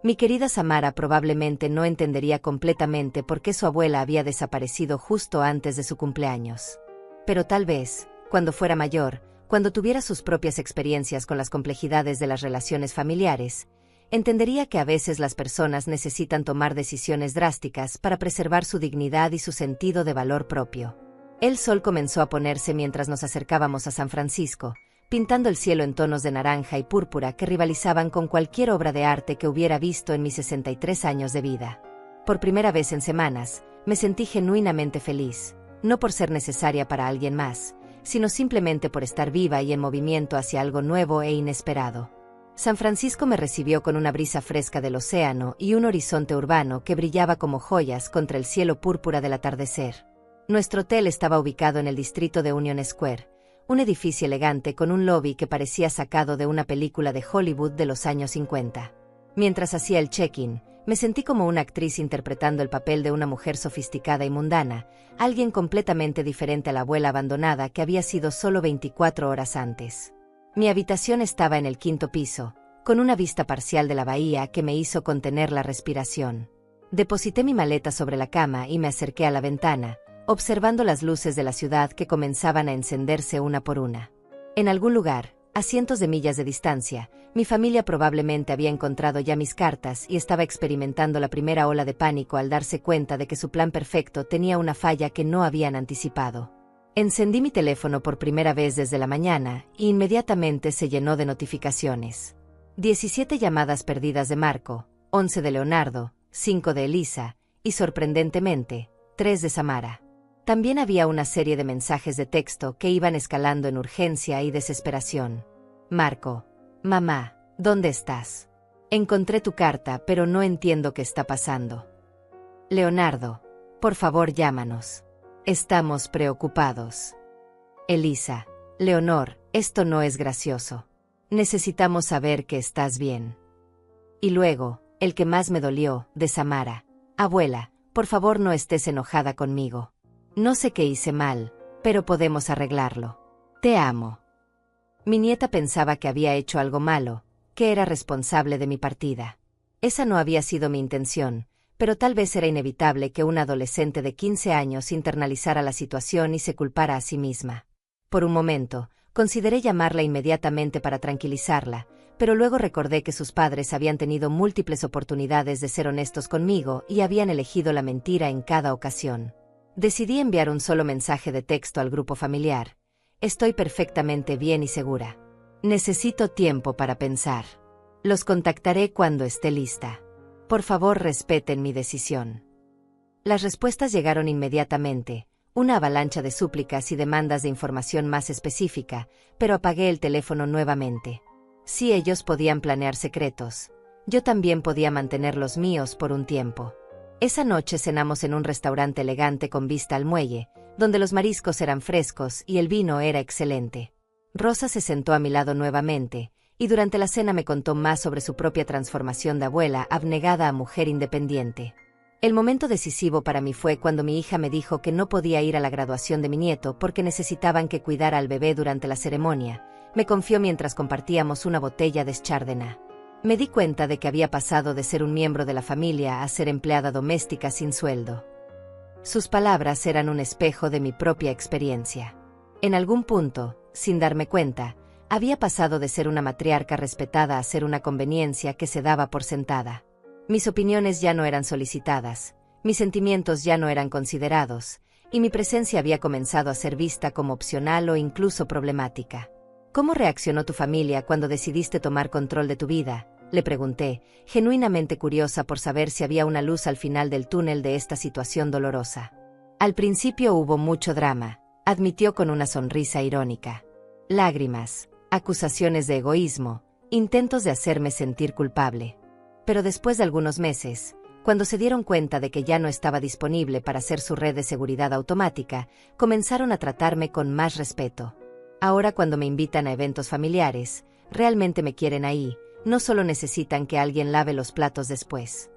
Mi querida Samara probablemente no entendería completamente por qué su abuela había desaparecido justo antes de su cumpleaños. Pero tal vez, cuando fuera mayor, cuando tuviera sus propias experiencias con las complejidades de las relaciones familiares, entendería que a veces las personas necesitan tomar decisiones drásticas para preservar su dignidad y su sentido de valor propio. El sol comenzó a ponerse mientras nos acercábamos a San Francisco, pintando el cielo en tonos de naranja y púrpura que rivalizaban con cualquier obra de arte que hubiera visto en mis 63 años de vida. Por primera vez en semanas, me sentí genuinamente feliz, no por ser necesaria para alguien más, sino simplemente por estar viva y en movimiento hacia algo nuevo e inesperado. San Francisco me recibió con una brisa fresca del océano y un horizonte urbano que brillaba como joyas contra el cielo púrpura del atardecer. Nuestro hotel estaba ubicado en el distrito de Union Square, un edificio elegante con un lobby que parecía sacado de una película de Hollywood de los años 50. Mientras hacía el check-in, me sentí como una actriz interpretando el papel de una mujer sofisticada y mundana, alguien completamente diferente a la abuela abandonada que había sido solo 24 horas antes. Mi habitación estaba en el 5º piso, con una vista parcial de la bahía que me hizo contener la respiración. Deposité mi maleta sobre la cama y me acerqué a la ventana, observando las luces de la ciudad que comenzaban a encenderse una por una. En algún lugar, a cientos de millas de distancia, mi familia probablemente había encontrado ya mis cartas y estaba experimentando la primera ola de pánico al darse cuenta de que su plan perfecto tenía una falla que no habían anticipado. Encendí mi teléfono por primera vez desde la mañana y inmediatamente se llenó de notificaciones. 17 llamadas perdidas de Marco, 11 de Leonardo, 5 de Elisa, y sorprendentemente, 3 de Samara. También había una serie de mensajes de texto que iban escalando en urgencia y desesperación. Marco: mamá, ¿dónde estás? Encontré tu carta, pero no entiendo qué está pasando. Leonardo: por favor, llámanos. Estamos preocupados. Elisa: Leonor, esto no es gracioso. Necesitamos saber que estás bien. Y luego, el que más me dolió, de Samara: abuela, por favor no estés enojada conmigo. No sé qué hice mal, pero podemos arreglarlo. Te amo. Mi nieta pensaba que había hecho algo malo, que era responsable de mi partida. Esa no había sido mi intención, pero tal vez era inevitable que una adolescente de 15 años internalizara la situación y se culpara a sí misma. Por un momento, consideré llamarla inmediatamente para tranquilizarla, pero luego recordé que sus padres habían tenido múltiples oportunidades de ser honestos conmigo y habían elegido la mentira en cada ocasión. Decidí enviar un solo mensaje de texto al grupo familiar. Estoy perfectamente bien y segura. Necesito tiempo para pensar. Los contactaré cuando esté lista. Por favor, respeten mi decisión. Las respuestas llegaron inmediatamente, una avalancha de súplicas y demandas de información más específica, pero apagué el teléfono nuevamente. Si ellos podían planear secretos, yo también podía mantener los míos por un tiempo. Esa noche cenamos en un restaurante elegante con vista al muelle, donde los mariscos eran frescos y el vino era excelente. Rosa se sentó a mi lado nuevamente, y durante la cena me contó más sobre su propia transformación de abuela abnegada a mujer independiente. El momento decisivo para mí fue cuando mi hija me dijo que no podía ir a la graduación de mi nieto porque necesitaban que cuidara al bebé durante la ceremonia. Me confió mientras compartíamos una botella de Chardonnay. Me di cuenta de que había pasado de ser un miembro de la familia a ser empleada doméstica sin sueldo. Sus palabras eran un espejo de mi propia experiencia. En algún punto, sin darme cuenta, había pasado de ser una matriarca respetada a ser una conveniencia que se daba por sentada. Mis opiniones ya no eran solicitadas, mis sentimientos ya no eran considerados, y mi presencia había comenzado a ser vista como opcional o incluso problemática. ¿Cómo reaccionó tu familia cuando decidiste tomar control de tu vida?, le pregunté, genuinamente curiosa por saber si había una luz al final del túnel de esta situación dolorosa. Al principio hubo mucho drama, admitió con una sonrisa irónica. Lágrimas, acusaciones de egoísmo, intentos de hacerme sentir culpable. Pero después de algunos meses, cuando se dieron cuenta de que ya no estaba disponible para hacer su red de seguridad automática, comenzaron a tratarme con más respeto. Ahora cuando me invitan a eventos familiares, realmente me quieren ahí, no solo necesitan que alguien lave los platos después.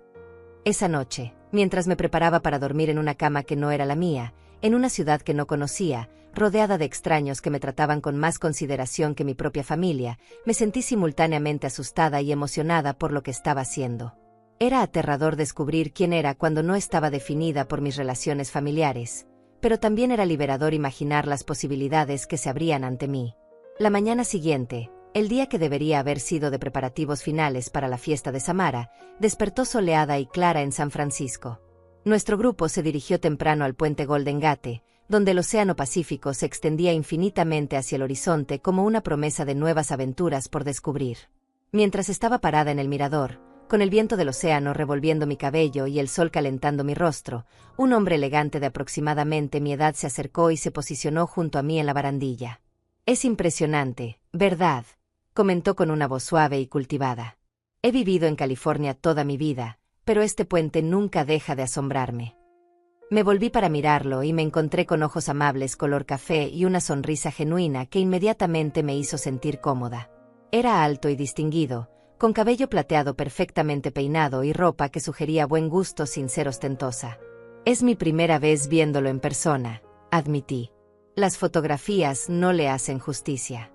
Esa noche, mientras me preparaba para dormir en una cama que no era la mía, en una ciudad que no conocía, rodeada de extraños que me trataban con más consideración que mi propia familia, me sentí simultáneamente asustada y emocionada por lo que estaba haciendo. Era aterrador descubrir quién era cuando no estaba definida por mis relaciones familiares, pero también era liberador imaginar las posibilidades que se abrían ante mí. La mañana siguiente, el día que debería haber sido de preparativos finales para la fiesta de Samara, despertó soleada y clara en San Francisco. Nuestro grupo se dirigió temprano al puente Golden Gate, donde el océano Pacífico se extendía infinitamente hacia el horizonte como una promesa de nuevas aventuras por descubrir. Mientras estaba parada en el mirador, con el viento del océano revolviendo mi cabello y el sol calentando mi rostro, un hombre elegante de aproximadamente mi edad se acercó y se posicionó junto a mí en la barandilla. «Es impresionante, ¿verdad?», comentó con una voz suave y cultivada. «He vivido en California toda mi vida, pero este puente nunca deja de asombrarme». Me volví para mirarlo y me encontré con ojos amables color café y una sonrisa genuina que inmediatamente me hizo sentir cómoda. Era alto y distinguido, con cabello plateado perfectamente peinado y ropa que sugería buen gusto sin ser ostentosa. «Es mi primera vez viéndolo en persona», admití. «Las fotografías no le hacen justicia».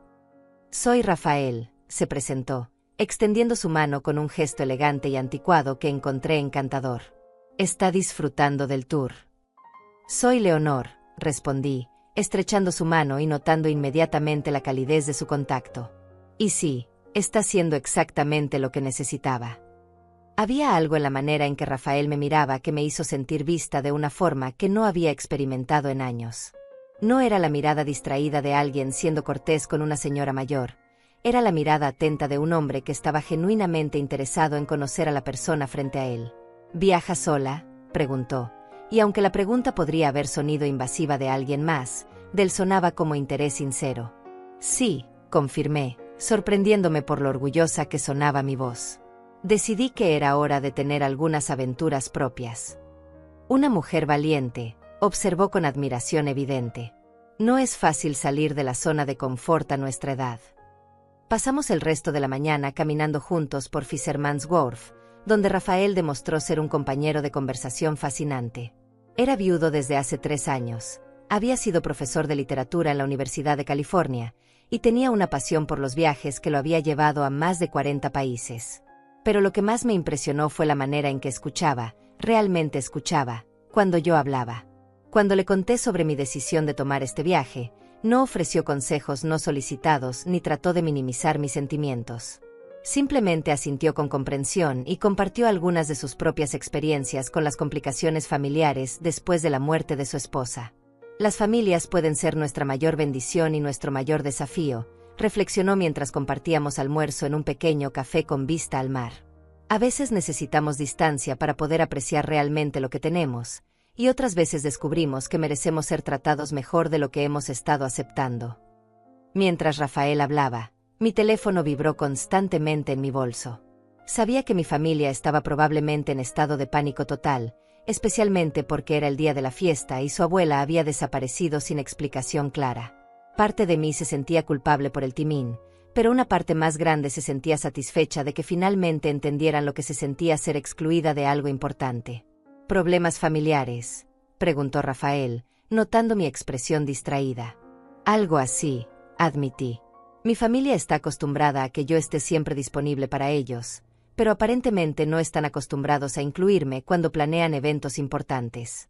«Soy Rafael», se presentó, extendiendo su mano con un gesto elegante y anticuado que encontré encantador. «¿Está disfrutando del tour?» «Soy Leonor», respondí, estrechando su mano y notando inmediatamente la calidez de su contacto. «Y sí, está haciendo exactamente lo que necesitaba». Había algo en la manera en que Rafael me miraba que me hizo sentir vista de una forma que no había experimentado en años. No era la mirada distraída de alguien siendo cortés con una señora mayor, Era la mirada atenta de un hombre que estaba genuinamente interesado en conocer a la persona frente a él. ¿Viaja sola?, preguntó, y aunque la pregunta podría haber sonido invasiva de alguien más, de él sonaba como interés sincero. Sí, confirmé, sorprendiéndome por lo orgullosa que sonaba mi voz. Decidí que era hora de tener algunas aventuras propias. Una mujer valiente, observó con admiración evidente. No es fácil salir de la zona de confort a nuestra edad. Pasamos el resto de la mañana caminando juntos por Fisherman's Wharf, donde Rafael demostró ser un compañero de conversación fascinante. Era viudo desde hace 3 años, había sido profesor de literatura en la Universidad de California, y tenía una pasión por los viajes que lo había llevado a más de 40 países. Pero lo que más me impresionó fue la manera en que escuchaba, realmente escuchaba, cuando yo hablaba. Cuando le conté sobre mi decisión de tomar este viaje, no ofreció consejos no solicitados ni trató de minimizar mis sentimientos. Simplemente asintió con comprensión y compartió algunas de sus propias experiencias con las complicaciones familiares después de la muerte de su esposa. Las familias pueden ser nuestra mayor bendición y nuestro mayor desafío, reflexionó mientras compartíamos almuerzo en un pequeño café con vista al mar. A veces necesitamos distancia para poder apreciar realmente lo que tenemos, y otras veces descubrimos que merecemos ser tratados mejor de lo que hemos estado aceptando. Mientras Rafael hablaba, mi teléfono vibró constantemente en mi bolso. Sabía que mi familia estaba probablemente en estado de pánico total, especialmente porque era el día de la fiesta y su abuela había desaparecido sin explicación clara. Parte de mí se sentía culpable por el timín, pero una parte más grande se sentía satisfecha de que finalmente entendieran lo que se sentía ser excluida de algo importante. ¿Problemas familiares?, preguntó Rafael, notando mi expresión distraída. Algo así, admití. Mi familia está acostumbrada a que yo esté siempre disponible para ellos, pero aparentemente no están acostumbrados a incluirme cuando planean eventos importantes.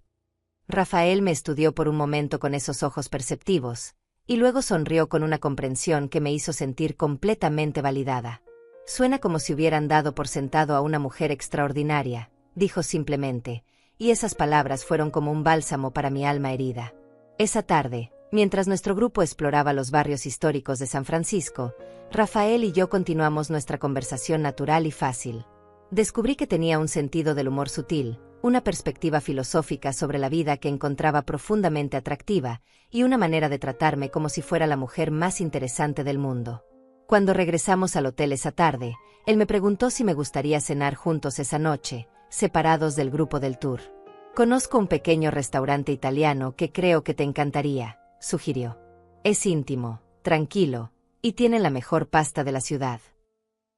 Rafael me estudió por un momento con esos ojos perceptivos, y luego sonrió con una comprensión que me hizo sentir completamente validada. Suena como si hubieran dado por sentado a una mujer extraordinaria, dijo simplemente, y esas palabras fueron como un bálsamo para mi alma herida. Esa tarde, mientras nuestro grupo exploraba los barrios históricos de San Francisco, Rafael y yo continuamos nuestra conversación natural y fácil. Descubrí que tenía un sentido del humor sutil, una perspectiva filosófica sobre la vida que encontraba profundamente atractiva, y una manera de tratarme como si fuera la mujer más interesante del mundo. Cuando regresamos al hotel esa tarde, él me preguntó si me gustaría cenar juntos esa noche, separados del grupo del tour. Conozco un pequeño restaurante italiano que creo que te encantaría, sugirió. Es íntimo, tranquilo, y tiene la mejor pasta de la ciudad.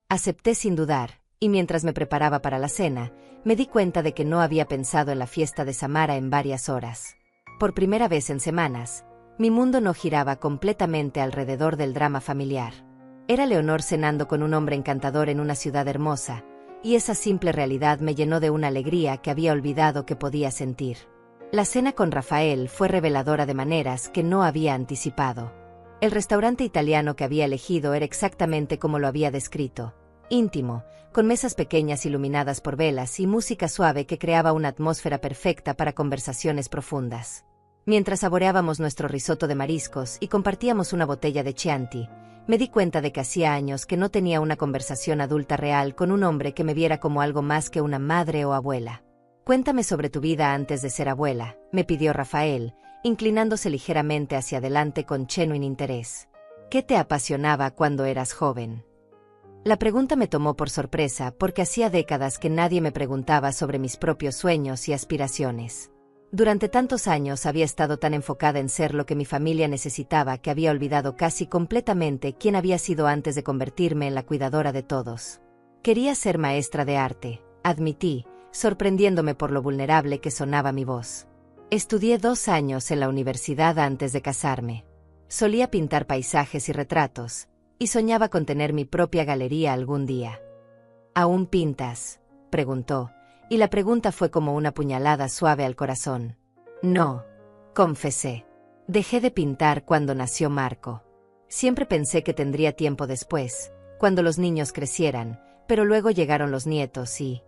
Acepté sin dudar, y mientras me preparaba para la cena, me di cuenta de que no había pensado en la fiesta de Samara en varias horas. Por primera vez en semanas, mi mundo no giraba completamente alrededor del drama familiar. Era Leonor cenando con un hombre encantador en una ciudad hermosa, y esa simple realidad me llenó de una alegría que había olvidado que podía sentir. La cena con Rafael fue reveladora de maneras que no había anticipado. El restaurante italiano que había elegido era exactamente como lo había descrito. Íntimo, con mesas pequeñas iluminadas por velas y música suave que creaba una atmósfera perfecta para conversaciones profundas. Mientras saboreábamos nuestro risotto de mariscos y compartíamos una botella de Chianti, me di cuenta de que hacía años que no tenía una conversación adulta real con un hombre que me viera como algo más que una madre o abuela. Cuéntame sobre tu vida antes de ser abuela, me pidió Rafael, inclinándose ligeramente hacia adelante con genuino interés. ¿Qué te apasionaba cuando eras joven? La pregunta me tomó por sorpresa porque hacía décadas que nadie me preguntaba sobre mis propios sueños y aspiraciones. Durante tantos años había estado tan enfocada en ser lo que mi familia necesitaba que había olvidado casi completamente quién había sido antes de convertirme en la cuidadora de todos. Quería ser maestra de arte, admití, sorprendiéndome por lo vulnerable que sonaba mi voz. Estudié 2 años en la universidad antes de casarme. Solía pintar paisajes y retratos, y soñaba con tener mi propia galería algún día. ¿Aún pintas?, preguntó, y la pregunta fue como una puñalada suave al corazón. No, confesé. Dejé de pintar cuando nació Marco. Siempre pensé que tendría tiempo después, cuando los niños crecieran, pero luego llegaron los nietos y...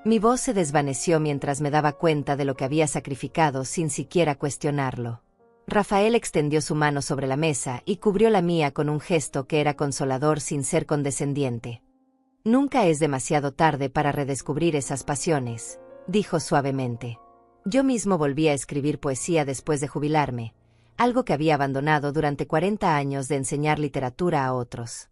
Mi voz se desvaneció mientras me daba cuenta de lo que había sacrificado sin siquiera cuestionarlo. Rafael extendió su mano sobre la mesa y cubrió la mía con un gesto que era consolador sin ser condescendiente. Nunca es demasiado tarde para redescubrir esas pasiones, dijo suavemente. Yo mismo volví a escribir poesía después de jubilarme, algo que había abandonado durante 40 años de enseñar literatura a otros.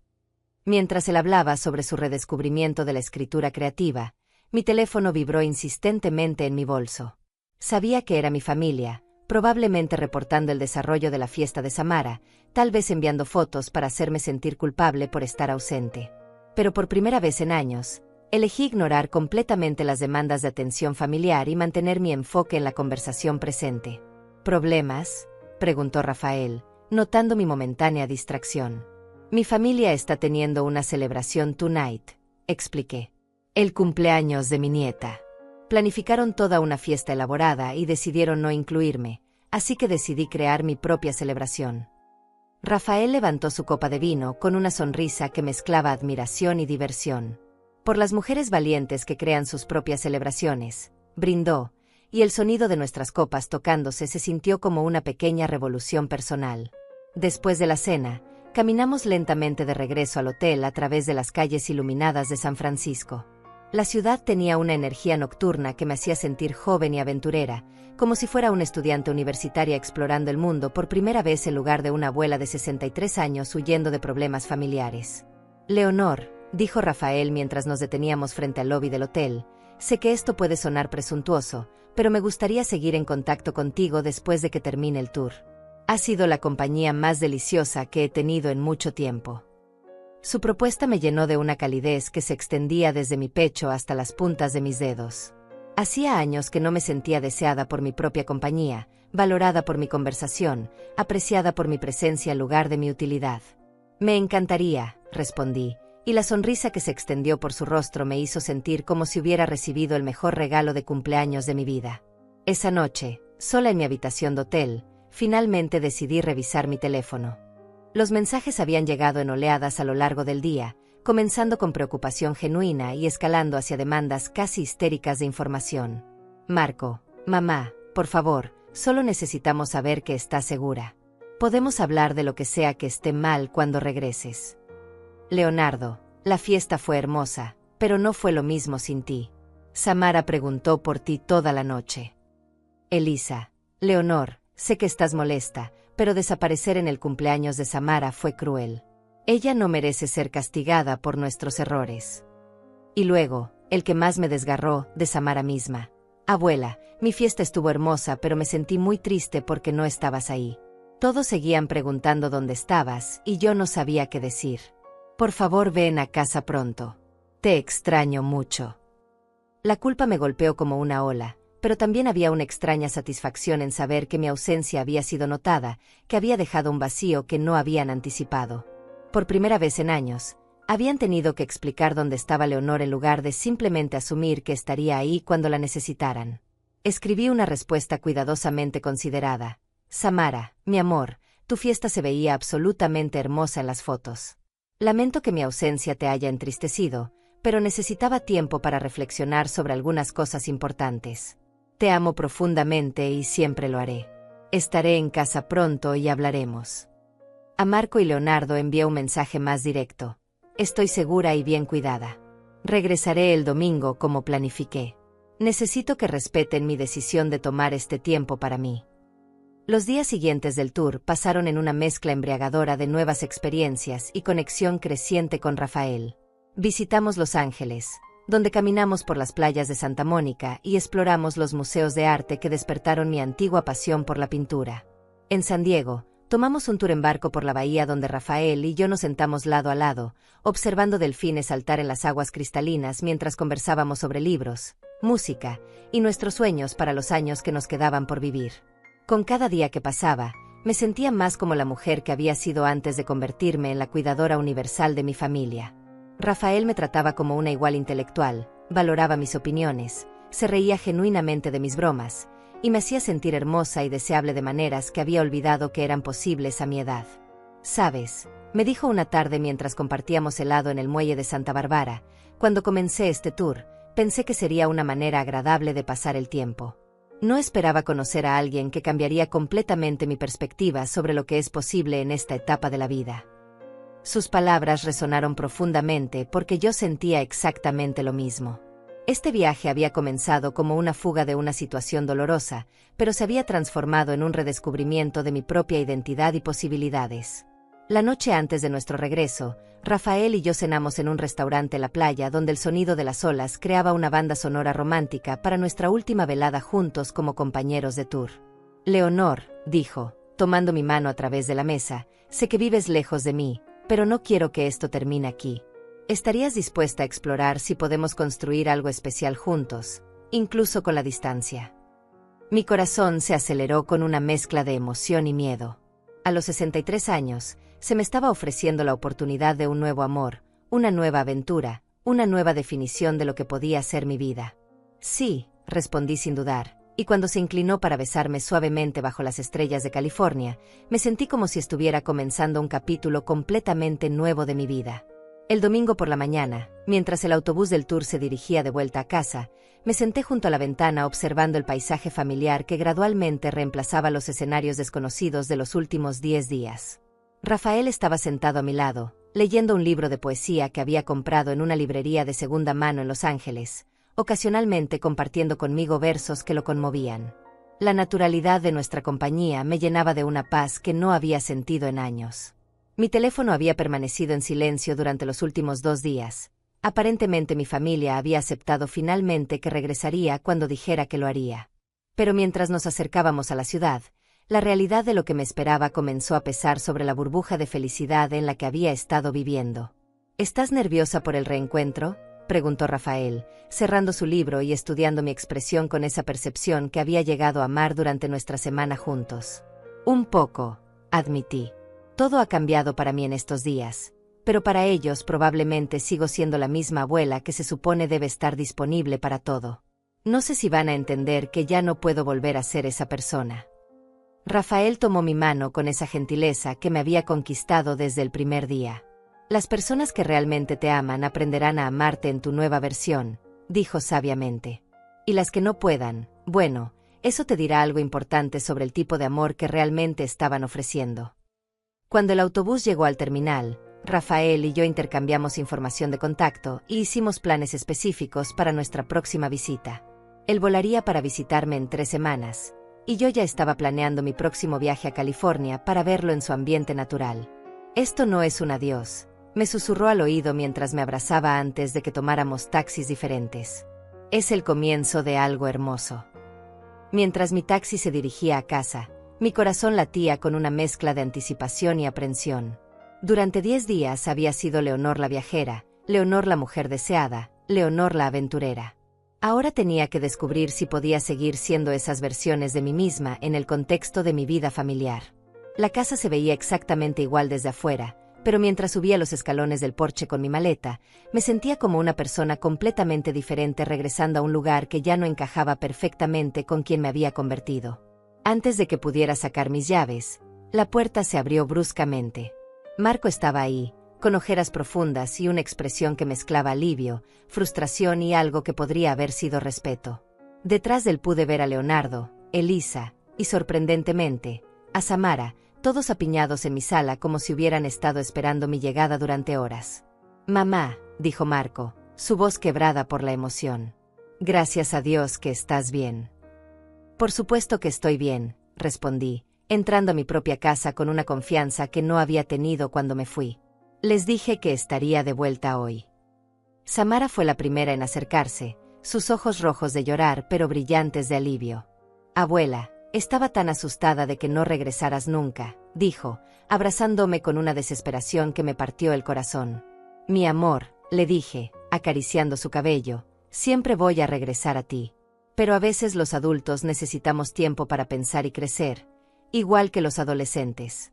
Mientras él hablaba sobre su redescubrimiento de la escritura creativa, mi teléfono vibró insistentemente en mi bolso. Sabía que era mi familia, probablemente reportando el desarrollo de la fiesta de Samara, tal vez enviando fotos para hacerme sentir culpable por estar ausente. Pero por primera vez en años, elegí ignorar completamente las demandas de atención familiar y mantener mi enfoque en la conversación presente. ¿Problemas?, preguntó Rafael, notando mi momentánea distracción. Mi familia está teniendo una celebración tonight, expliqué. El cumpleaños de mi nieta. Planificaron toda una fiesta elaborada y decidieron no incluirme, así que decidí crear mi propia celebración. Rafael levantó su copa de vino con una sonrisa que mezclaba admiración y diversión. Por las mujeres valientes que crean sus propias celebraciones, brindó, y el sonido de nuestras copas tocándose se sintió como una pequeña revolución personal. Después de la cena, caminamos lentamente de regreso al hotel a través de las calles iluminadas de San Francisco. La ciudad tenía una energía nocturna que me hacía sentir joven y aventurera, como si fuera una estudiante universitaria explorando el mundo por primera vez en lugar de una abuela de 63 años huyendo de problemas familiares. Leonor, dijo Rafael mientras nos deteníamos frente al lobby del hotel, sé que esto puede sonar presuntuoso, pero me gustaría seguir en contacto contigo después de que termine el tour. Ha sido la compañía más deliciosa que he tenido en mucho tiempo. Su propuesta me llenó de una calidez que se extendía desde mi pecho hasta las puntas de mis dedos. Hacía años que no me sentía deseada por mi propia compañía, valorada por mi conversación, apreciada por mi presencia en lugar de mi utilidad. Me encantaría, respondí, y la sonrisa que se extendió por su rostro me hizo sentir como si hubiera recibido el mejor regalo de cumpleaños de mi vida. Esa noche, sola en mi habitación de hotel, finalmente decidí revisar mi teléfono. Los mensajes habían llegado en oleadas a lo largo del día, comenzando con preocupación genuina y escalando hacia demandas casi histéricas de información. Marco, mamá, por favor, solo necesitamos saber que estás segura. Podemos hablar de lo que sea que esté mal cuando regreses. Leonardo, la fiesta fue hermosa, pero no fue lo mismo sin ti. Samara preguntó por ti toda la noche. Elisa, Leonor, sé que estás molesta, pero desaparecer en el cumpleaños de Samara fue cruel. Ella no merece ser castigada por nuestros errores. Y luego, el que más me desgarró, de Samara misma. Abuela, mi fiesta estuvo hermosa, pero me sentí muy triste porque no estabas ahí. Todos seguían preguntando dónde estabas, y yo no sabía qué decir. Por favor, ven a casa pronto. Te extraño mucho. La culpa me golpeó como una ola, pero también había una extraña satisfacción en saber que mi ausencia había sido notada, que había dejado un vacío que no habían anticipado. Por primera vez en años, habían tenido que explicar dónde estaba Leonor en lugar de simplemente asumir que estaría ahí cuando la necesitaran. Escribí una respuesta cuidadosamente considerada. Samara, mi amor, tu fiesta se veía absolutamente hermosa en las fotos. Lamento que mi ausencia te haya entristecido, pero necesitaba tiempo para reflexionar sobre algunas cosas importantes. Te amo profundamente y siempre lo haré. Estaré en casa pronto y hablaremos. A Marco y Leonardo envié un mensaje más directo. Estoy segura y bien cuidada. Regresaré el domingo como planifiqué. Necesito que respeten mi decisión de tomar este tiempo para mí. Los días siguientes del tour pasaron en una mezcla embriagadora de nuevas experiencias y conexión creciente con Rafael. Visitamos Los Ángeles, donde caminamos por las playas de Santa Mónica y exploramos los museos de arte que despertaron mi antigua pasión por la pintura. En San Diego, tomamos un tour en barco por la bahía donde Rafael y yo nos sentamos lado a lado, observando delfines saltar en las aguas cristalinas mientras conversábamos sobre libros, música y nuestros sueños para los años que nos quedaban por vivir. Con cada día que pasaba, me sentía más como la mujer que había sido antes de convertirme en la cuidadora universal de mi familia. Rafael me trataba como una igual intelectual, valoraba mis opiniones, se reía genuinamente de mis bromas, y me hacía sentir hermosa y deseable de maneras que había olvidado que eran posibles a mi edad. «¿Sabes?», me dijo una tarde mientras compartíamos helado en el muelle de Santa Bárbara, cuando comencé este tour, pensé que sería una manera agradable de pasar el tiempo. No esperaba conocer a alguien que cambiaría completamente mi perspectiva sobre lo que es posible en esta etapa de la vida. Sus palabras resonaron profundamente porque yo sentía exactamente lo mismo. Este viaje había comenzado como una fuga de una situación dolorosa, pero se había transformado en un redescubrimiento de mi propia identidad y posibilidades. La noche antes de nuestro regreso, Rafael y yo cenamos en un restaurante en la playa donde el sonido de las olas creaba una banda sonora romántica para nuestra última velada juntos como compañeros de tour. Leonor, dijo, tomando mi mano a través de la mesa, sé que vives lejos de mí, pero no quiero que esto termine aquí. ¿Estarías dispuesta a explorar si podemos construir algo especial juntos, incluso con la distancia? Mi corazón se aceleró con una mezcla de emoción y miedo. A los 63 años, se me estaba ofreciendo la oportunidad de un nuevo amor, una nueva aventura, una nueva definición de lo que podía ser mi vida. Sí, respondí sin dudar, y cuando se inclinó para besarme suavemente bajo las estrellas de California, me sentí como si estuviera comenzando un capítulo completamente nuevo de mi vida. El domingo por la mañana, mientras el autobús del tour se dirigía de vuelta a casa, me senté junto a la ventana observando el paisaje familiar que gradualmente reemplazaba los escenarios desconocidos de los últimos 10 días. Rafael estaba sentado a mi lado, leyendo un libro de poesía que había comprado en una librería de segunda mano en Los Ángeles, ocasionalmente compartiendo conmigo versos que lo conmovían. La naturalidad de nuestra compañía me llenaba de una paz que no había sentido en años. Mi teléfono había permanecido en silencio durante los últimos 2 días. Aparentemente mi familia había aceptado finalmente que regresaría cuando dijera que lo haría. Pero mientras nos acercábamos a la ciudad, la realidad de lo que me esperaba comenzó a pesar sobre la burbuja de felicidad en la que había estado viviendo. ¿Estás nerviosa por el reencuentro?, preguntó Rafael, cerrando su libro y estudiando mi expresión con esa percepción que había llegado a amar durante nuestra semana juntos. Un poco, admití. Todo ha cambiado para mí en estos días, pero para ellos probablemente sigo siendo la misma abuela que se supone debe estar disponible para todo. No sé si van a entender que ya no puedo volver a ser esa persona. Rafael tomó mi mano con esa gentileza que me había conquistado desde el primer día. Las personas que realmente te aman aprenderán a amarte en tu nueva versión, dijo sabiamente. Y las que no puedan, bueno, eso te dirá algo importante sobre el tipo de amor que realmente estaban ofreciendo. Cuando el autobús llegó al terminal, Rafael y yo intercambiamos información de contacto y hicimos planes específicos para nuestra próxima visita. Él volaría para visitarme en 3 semanas, y yo ya estaba planeando mi próximo viaje a California para verlo en su ambiente natural. Esto no es un adiós, me susurró al oído mientras me abrazaba antes de que tomáramos taxis diferentes. Es el comienzo de algo hermoso. Mientras mi taxi se dirigía a casa, mi corazón latía con una mezcla de anticipación y aprensión. Durante 10 días había sido Leonor la viajera, Leonor la mujer deseada, Leonor la aventurera. Ahora tenía que descubrir si podía seguir siendo esas versiones de mí misma en el contexto de mi vida familiar. La casa se veía exactamente igual desde afuera, pero mientras subía los escalones del porche con mi maleta, me sentía como una persona completamente diferente regresando a un lugar que ya no encajaba perfectamente con quien me había convertido. Antes de que pudiera sacar mis llaves, la puerta se abrió bruscamente. Marco estaba ahí, con ojeras profundas y una expresión que mezclaba alivio, frustración y algo que podría haber sido respeto. Detrás de él pude ver a Leonardo, Elisa, y sorprendentemente, a Samara, todos apiñados en mi sala como si hubieran estado esperando mi llegada durante horas. «Mamá», dijo Marco, su voz quebrada por la emoción. «Gracias a Dios que estás bien». «Por supuesto que estoy bien», respondí, entrando a mi propia casa con una confianza que no había tenido cuando me fui. Les dije que estaría de vuelta hoy. Samara fue la primera en acercarse, sus ojos rojos de llorar pero brillantes de alivio. «Abuela, estaba tan asustada de que no regresaras nunca», dijo, abrazándome con una desesperación que me partió el corazón. «Mi amor», le dije, acariciando su cabello, «siempre voy a regresar a ti. Pero a veces los adultos necesitamos tiempo para pensar y crecer, igual que los adolescentes».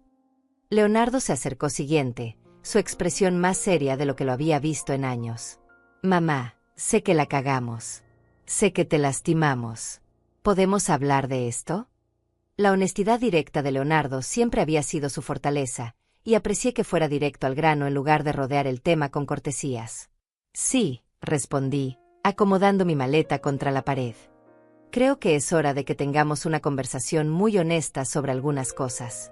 Leonardo se acercó siguiente, su expresión más seria de lo que lo había visto en años. «Mamá, sé que la cagamos. Sé que te lastimamos. ¿Podemos hablar de esto?». La honestidad directa de Leonardo siempre había sido su fortaleza, y aprecié que fuera directo al grano en lugar de rodear el tema con cortesías. «Sí», respondí, acomodando mi maleta contra la pared. Creo que es hora de que tengamos una conversación muy honesta sobre algunas cosas.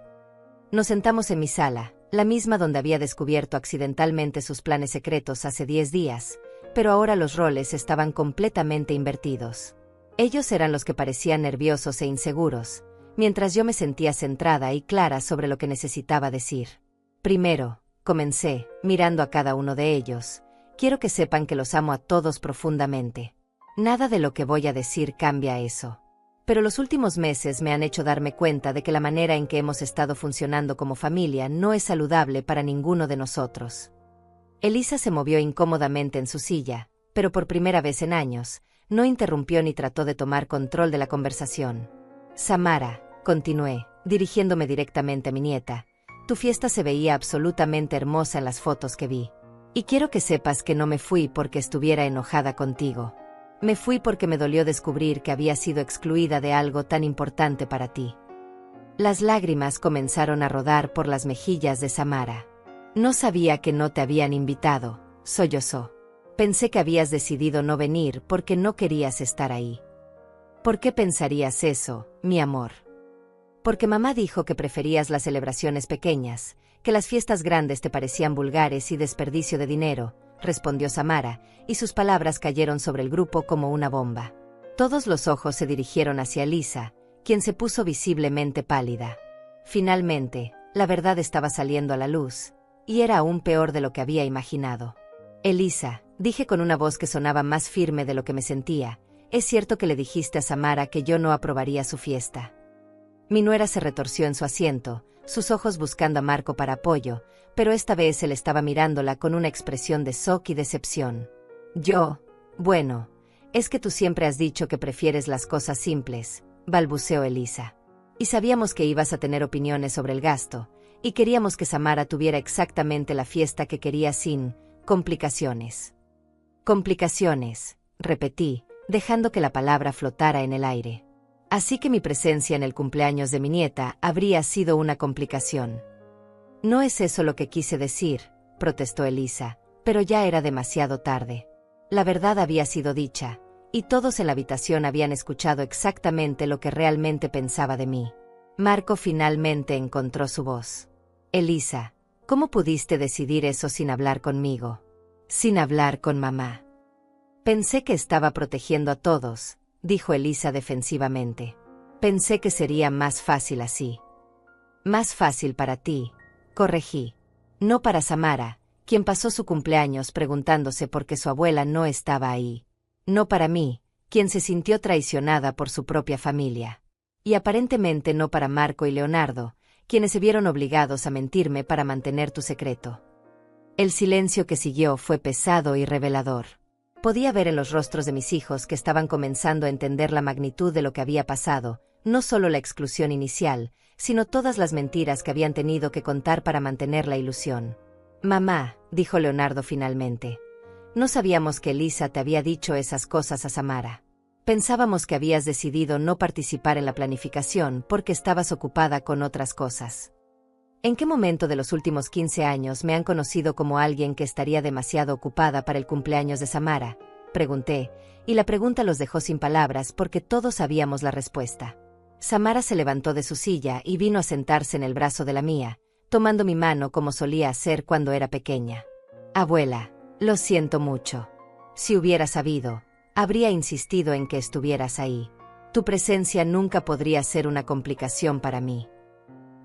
Nos sentamos en mi sala, la misma donde había descubierto accidentalmente sus planes secretos hace 10 días, pero ahora los roles estaban completamente invertidos. Ellos eran los que parecían nerviosos e inseguros, mientras yo me sentía centrada y clara sobre lo que necesitaba decir. Primero, comencé, mirando a cada uno de ellos. Quiero que sepan que los amo a todos profundamente. Nada de lo que voy a decir cambia eso. Pero los últimos meses me han hecho darme cuenta de que la manera en que hemos estado funcionando como familia no es saludable para ninguno de nosotros. Elisa se movió incómodamente en su silla, pero por primera vez en años, no interrumpió ni trató de tomar control de la conversación. Samara, continué, dirigiéndome directamente a mi nieta, tu fiesta se veía absolutamente hermosa en las fotos que vi. Y quiero que sepas que no me fui porque estuviera enojada contigo. Me fui porque me dolió descubrir que había sido excluida de algo tan importante para ti. Las lágrimas comenzaron a rodar por las mejillas de Samara. No sabía que no te habían invitado, sollozó. Pensé que habías decidido no venir porque no querías estar ahí. ¿Por qué pensarías eso, mi amor? Porque mamá dijo que preferías las celebraciones pequeñas, que las fiestas grandes te parecían vulgares y desperdicio de dinero, respondió Samara, y sus palabras cayeron sobre el grupo como una bomba. Todos los ojos se dirigieron hacia Elisa, quien se puso visiblemente pálida. Finalmente, la verdad estaba saliendo a la luz, y era aún peor de lo que había imaginado. Elisa, dije con una voz que sonaba más firme de lo que me sentía, es cierto que le dijiste a Samara que yo no aprobaría su fiesta. Mi nuera se retorció en su asiento, sus ojos buscando a Marco para apoyo, pero esta vez él estaba mirándola con una expresión de shock y decepción. Bueno, es que tú siempre has dicho que prefieres las cosas simples, balbuceó Elisa. Y sabíamos que ibas a tener opiniones sobre el gasto, y queríamos que Samara tuviera exactamente la fiesta que quería sin complicaciones. Complicaciones, repetí, dejando que la palabra flotara en el aire. Así que mi presencia en el cumpleaños de mi nieta habría sido una complicación. No es eso lo que quise decir, protestó Elisa, pero ya era demasiado tarde. La verdad había sido dicha, y todos en la habitación habían escuchado exactamente lo que realmente pensaba de mí. Marco finalmente encontró su voz. Elisa, ¿cómo pudiste decidir eso sin hablar conmigo? Sin hablar con mamá. Pensé que estaba protegiendo a todos, dijo Elisa defensivamente. Pensé que sería más fácil así. Más fácil para ti, corregí. No para Samara, quien pasó su cumpleaños preguntándose por qué su abuela no estaba ahí. No para mí, quien se sintió traicionada por su propia familia. Y aparentemente no para Marco y Leonardo, quienes se vieron obligados a mentirme para mantener tu secreto. El silencio que siguió fue pesado y revelador. Podía ver en los rostros de mis hijos que estaban comenzando a entender la magnitud de lo que había pasado, no solo la exclusión inicial, sino todas las mentiras que habían tenido que contar para mantener la ilusión. Mamá, dijo Leonardo finalmente, no sabíamos que Elisa te había dicho esas cosas a Samara. Pensábamos que habías decidido no participar en la planificación porque estabas ocupada con otras cosas. ¿En qué momento de los últimos 15 años me han conocido como alguien que estaría demasiado ocupada para el cumpleaños de Samara? Pregunté, y la pregunta los dejó sin palabras porque todos sabíamos la respuesta. Samara se levantó de su silla y vino a sentarse en el brazo de la mía, tomando mi mano como solía hacer cuando era pequeña. Abuela, lo siento mucho. Si hubiera sabido, habría insistido en que estuvieras ahí. Tu presencia nunca podría ser una complicación para mí.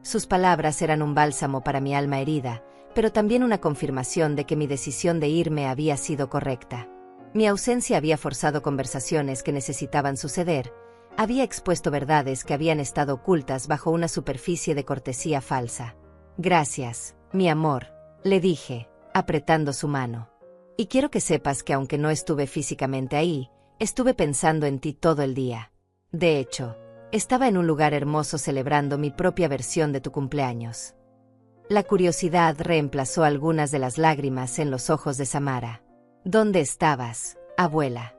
Sus palabras eran un bálsamo para mi alma herida, pero también una confirmación de que mi decisión de irme había sido correcta. Mi ausencia había forzado conversaciones que necesitaban suceder, había expuesto verdades que habían estado ocultas bajo una superficie de cortesía falsa. Gracias, mi amor, le dije, apretando su mano. Y quiero que sepas que aunque no estuve físicamente ahí, estuve pensando en ti todo el día. De hecho, estaba en un lugar hermoso celebrando mi propia versión de tu cumpleaños. La curiosidad reemplazó algunas de las lágrimas en los ojos de Samara. ¿Dónde estabas, abuela?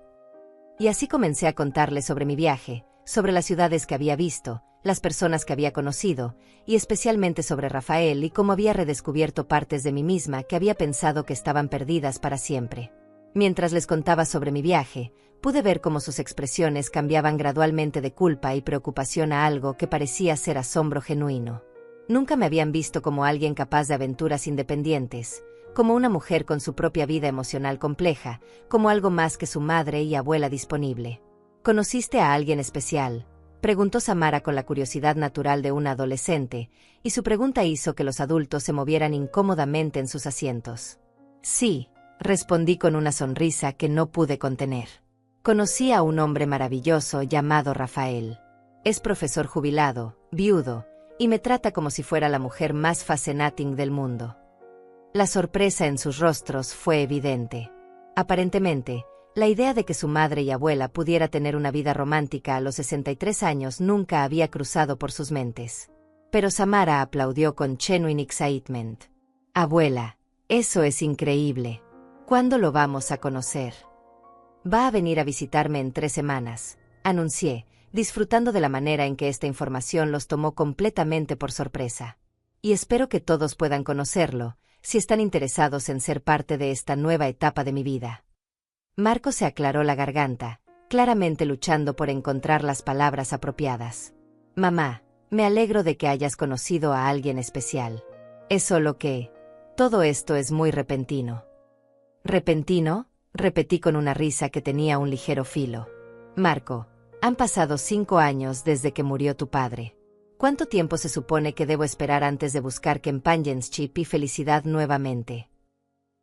Y así comencé a contarle sobre mi viaje, sobre las ciudades que había visto, las personas que había conocido, y especialmente sobre Rafael y cómo había redescubierto partes de mí misma que había pensado que estaban perdidas para siempre. Mientras les contaba sobre mi viaje, pude ver cómo sus expresiones cambiaban gradualmente de culpa y preocupación a algo que parecía ser asombro genuino. Nunca me habían visto como alguien capaz de aventuras independientes, como una mujer con su propia vida emocional compleja, como algo más que su madre y abuela disponible. ¿Conociste a alguien especial?, preguntó Samara con la curiosidad natural de una adolescente, y su pregunta hizo que los adultos se movieran incómodamente en sus asientos. Sí, respondí con una sonrisa que no pude contener. Conocí a un hombre maravilloso llamado Rafael. Es profesor jubilado, viudo, y me trata como si fuera la mujer más fascinating del mundo. La sorpresa en sus rostros fue evidente. Aparentemente, la idea de que su madre y abuela pudiera tener una vida romántica a los 63 años nunca había cruzado por sus mentes. Pero Samara aplaudió con genuine excitement. Abuela, eso es increíble. ¿Cuándo lo vamos a conocer? Va a venir a visitarme en 3 semanas, anuncié, disfrutando de la manera en que esta información los tomó completamente por sorpresa. Y espero que todos puedan conocerlo, si están interesados en ser parte de esta nueva etapa de mi vida. Marco se aclaró la garganta, claramente luchando por encontrar las palabras apropiadas. Mamá, me alegro de que hayas conocido a alguien especial. Es solo que todo esto es muy repentino. ¿Repentino?, repetí con una risa que tenía un ligero filo. Marco, han pasado 5 años desde que murió tu padre. ¿Cuánto tiempo se supone que debo esperar antes de buscar companionship y felicidad nuevamente?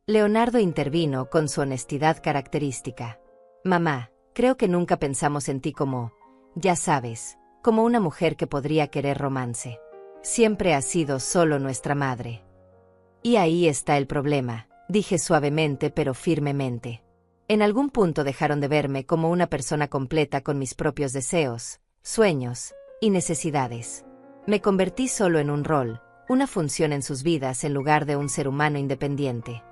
Leonardo intervino con su honestidad característica. Mamá, creo que nunca pensamos en ti como, ya sabes, como una mujer que podría querer romance. Siempre has sido solo nuestra madre. Y ahí está el problema, dije suavemente pero firmemente. En algún punto dejaron de verme como una persona completa con mis propios deseos, sueños y necesidades. Me convertí solo en un rol, una función en sus vidas en lugar de un ser humano independiente.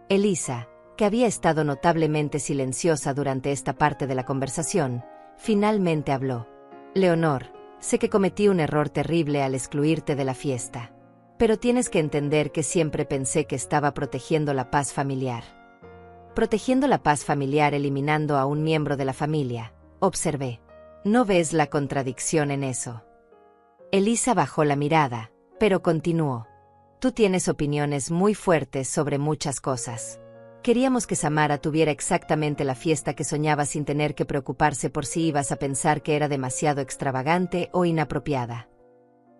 Elisa, que había estado notablemente silenciosa durante esta parte de la conversación, finalmente habló. Leonor, sé que cometí un error terrible al excluirte de la fiesta. Pero tienes que entender que siempre pensé que estaba protegiendo la paz familiar. Protegiendo la paz familiar eliminando a un miembro de la familia, observé. ¿No ves la contradicción en eso? Elisa bajó la mirada, pero continuó. Tú tienes opiniones muy fuertes sobre muchas cosas. Queríamos que Samara tuviera exactamente la fiesta que soñaba sin tener que preocuparse por si ibas a pensar que era demasiado extravagante o inapropiada.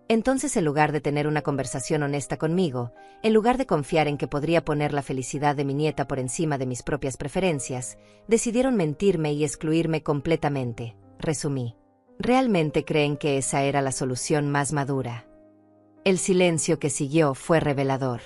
Entonces, en lugar de tener una conversación honesta conmigo, en lugar de confiar en que podría poner la felicidad de mi nieta por encima de mis propias preferencias, decidieron mentirme y excluirme completamente, resumí. ¿Realmente creen que esa era la solución más madura? El silencio que siguió fue revelador.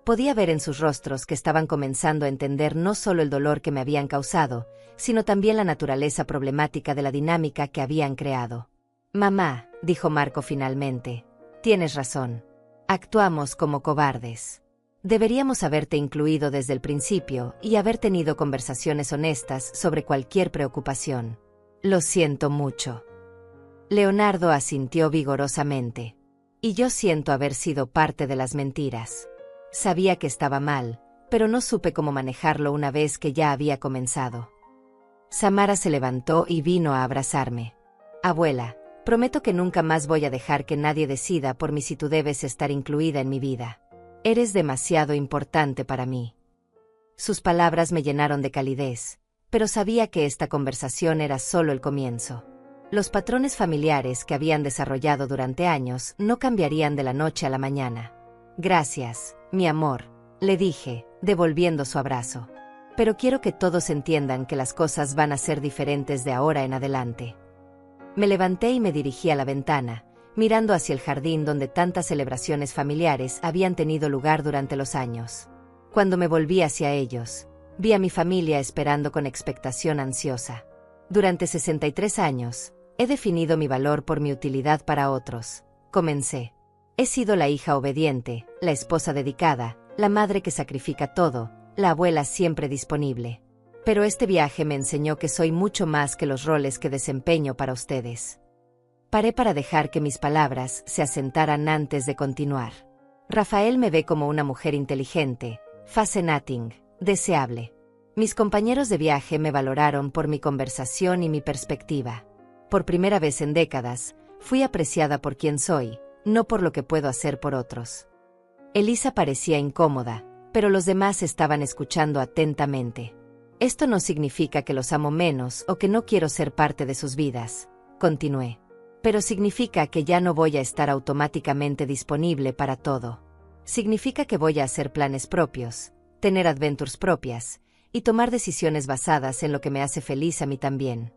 Podía ver en sus rostros que estaban comenzando a entender no solo el dolor que me habían causado, sino también la naturaleza problemática de la dinámica que habían creado. Mamá, dijo Marco finalmente, tienes razón. Actuamos como cobardes. Deberíamos haberte incluido desde el principio y haber tenido conversaciones honestas sobre cualquier preocupación. Lo siento mucho. Leonardo asintió vigorosamente. Y yo siento haber sido parte de las mentiras. Sabía que estaba mal, pero no supe cómo manejarlo una vez que ya había comenzado. Samara se levantó y vino a abrazarme. Abuela, prometo que nunca más voy a dejar que nadie decida por mí si tú debes estar incluida en mi vida. Eres demasiado importante para mí. Sus palabras me llenaron de calidez, pero sabía que esta conversación era solo el comienzo. Los patrones familiares que habían desarrollado durante años no cambiarían de la noche a la mañana. Gracias, mi amor, le dije, devolviendo su abrazo. Pero quiero que todos entiendan que las cosas van a ser diferentes de ahora en adelante. Me levanté y me dirigí a la ventana, mirando hacia el jardín donde tantas celebraciones familiares habían tenido lugar durante los años. Cuando me volví hacia ellos, vi a mi familia esperando con expectación ansiosa. Durante 63 años, he definido mi valor por mi utilidad para otros. Comencé. He sido la hija obediente, la esposa dedicada, la madre que sacrifica todo, la abuela siempre disponible. Pero este viaje me enseñó que soy mucho más que los roles que desempeño para ustedes. Paré para dejar que mis palabras se asentaran antes de continuar. Rafael me ve como una mujer inteligente, fascinating, deseable. Mis compañeros de viaje me valoraron por mi conversación y mi perspectiva. Por primera vez en décadas, fui apreciada por quien soy, no por lo que puedo hacer por otros. Elisa parecía incómoda, pero los demás estaban escuchando atentamente. Esto no significa que los amo menos o que no quiero ser parte de sus vidas, continué. Pero significa que ya no voy a estar automáticamente disponible para todo. Significa que voy a hacer planes propios, tener adventures propias, y tomar decisiones basadas en lo que me hace feliz a mí también.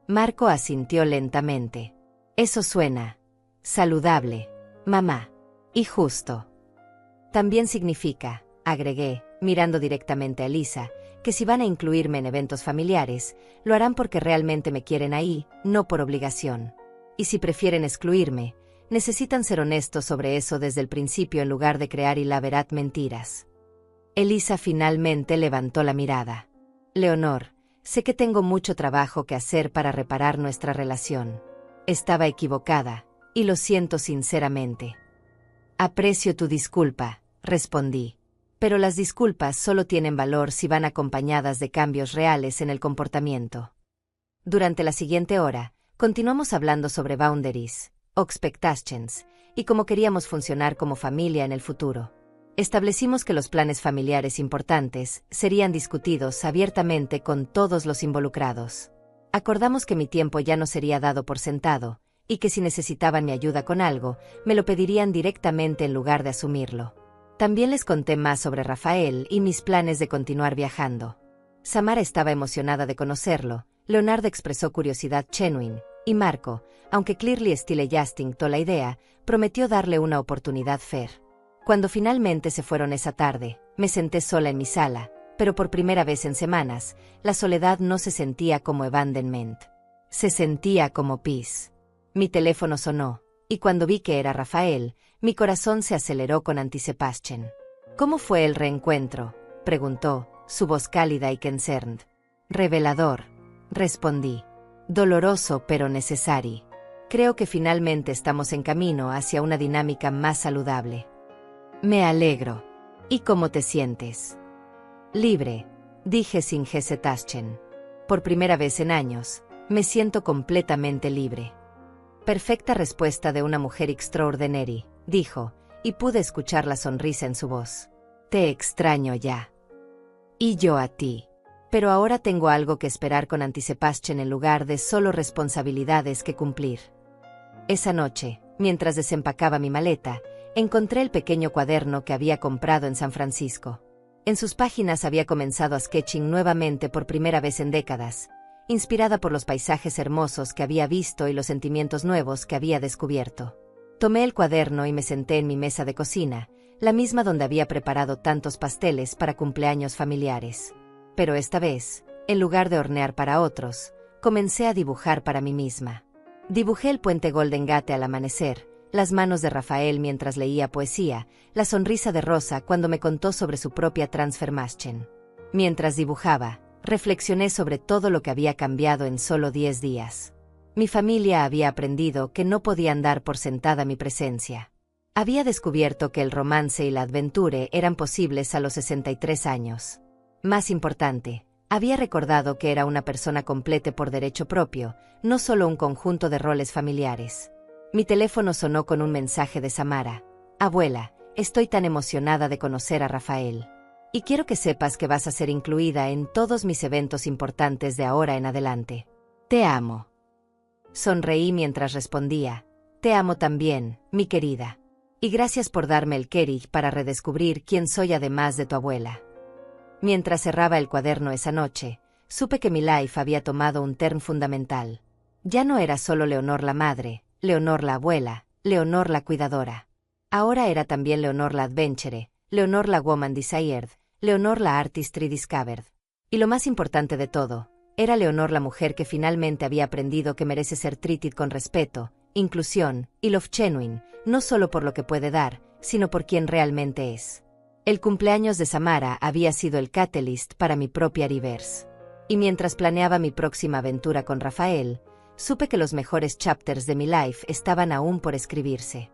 Marco asintió lentamente. Eso suena saludable, mamá, y justo. También significa, agregué, mirando directamente a Elisa, que si van a incluirme en eventos familiares, lo harán porque realmente me quieren ahí, no por obligación. Y si prefieren excluirme, necesitan ser honestos sobre eso desde el principio en lugar de crear y elaborar mentiras. Elisa finalmente levantó la mirada. Leonor, sé que tengo mucho trabajo que hacer para reparar nuestra relación. Estaba equivocada, y lo siento sinceramente. Aprecio tu disculpa, respondí. Pero las disculpas solo tienen valor si van acompañadas de cambios reales en el comportamiento. Durante la siguiente hora, continuamos hablando sobre boundaries, expectations, y cómo queríamos funcionar como familia en el futuro. Establecimos que los planes familiares importantes serían discutidos abiertamente con todos los involucrados. Acordamos que mi tiempo ya no sería dado por sentado, y que si necesitaban mi ayuda con algo, me lo pedirían directamente en lugar de asumirlo. También les conté más sobre Rafael y mis planes de continuar viajando. Samara estaba emocionada de conocerlo, Leonardo expresó curiosidad genuine, y Marco, aunque clearly still adjusting to la idea, prometió darle una oportunidad fair. Cuando finalmente se fueron esa tarde, me senté sola en mi sala, pero por primera vez en semanas, la soledad no se sentía como abandonment. Se sentía como peace. Mi teléfono sonó, y cuando vi que era Rafael, mi corazón se aceleró con anticipación. ¿Cómo fue el reencuentro?, preguntó, su voz cálida y concerned. Revelador, respondí. Doloroso pero necesario. Creo que finalmente estamos en camino hacia una dinámica más saludable. Me alegro. ¿Y cómo te sientes? Libre, dije sin hesitation. Por primera vez en años, me siento completamente libre. Perfecta respuesta de una mujer extraordinaria, dijo, y pude escuchar la sonrisa en su voz. Te extraño ya. Y yo a ti. Pero ahora tengo algo que esperar con anticipación en lugar de solo responsabilidades que cumplir. Esa noche, mientras desempacaba mi maleta, encontré el pequeño cuaderno que había comprado en San Francisco. En sus páginas había comenzado a sketching nuevamente por primera vez en décadas, inspirada por los paisajes hermosos que había visto y los sentimientos nuevos que había descubierto. Tomé el cuaderno y me senté en mi mesa de cocina, la misma donde había preparado tantos pasteles para cumpleaños familiares. Pero esta vez, en lugar de hornear para otros, comencé a dibujar para mí misma. Dibujé el puente Golden Gate al amanecer, las manos de Rafael mientras leía poesía, la sonrisa de Rosa cuando me contó sobre su propia transformación. Mientras dibujaba, reflexioné sobre todo lo que había cambiado en solo 10 días. Mi familia había aprendido que no podían dar por sentada mi presencia. Había descubierto que el romance y la aventura eran posibles a los 63 años. Más importante, había recordado que era una persona completa por derecho propio, no solo un conjunto de roles familiares. Mi teléfono sonó con un mensaje de Samara. Abuela, estoy tan emocionada de conocer a Rafael. Y quiero que sepas que vas a ser incluida en todos mis eventos importantes de ahora en adelante. Te amo. Sonreí mientras respondía. Te amo también, mi querida. Y gracias por darme el courage para redescubrir quién soy además de tu abuela. Mientras cerraba el cuaderno esa noche, supe que mi life había tomado un turn fundamental. Ya no era solo Leonor la madre, Leonor la abuela, Leonor la cuidadora. Ahora era también Leonor la adventure, Leonor la woman desired, Leonor la artist rediscovered. Y lo más importante de todo, era Leonor la mujer que finalmente había aprendido que merece ser treated con respeto, inclusión y love genuine, no solo por lo que puede dar, sino por quien realmente es. El cumpleaños de Samara había sido el catalyst para mi propia reverse. Y mientras planeaba mi próxima aventura con Rafael, supe que los mejores chapters de mi life estaban aún por escribirse.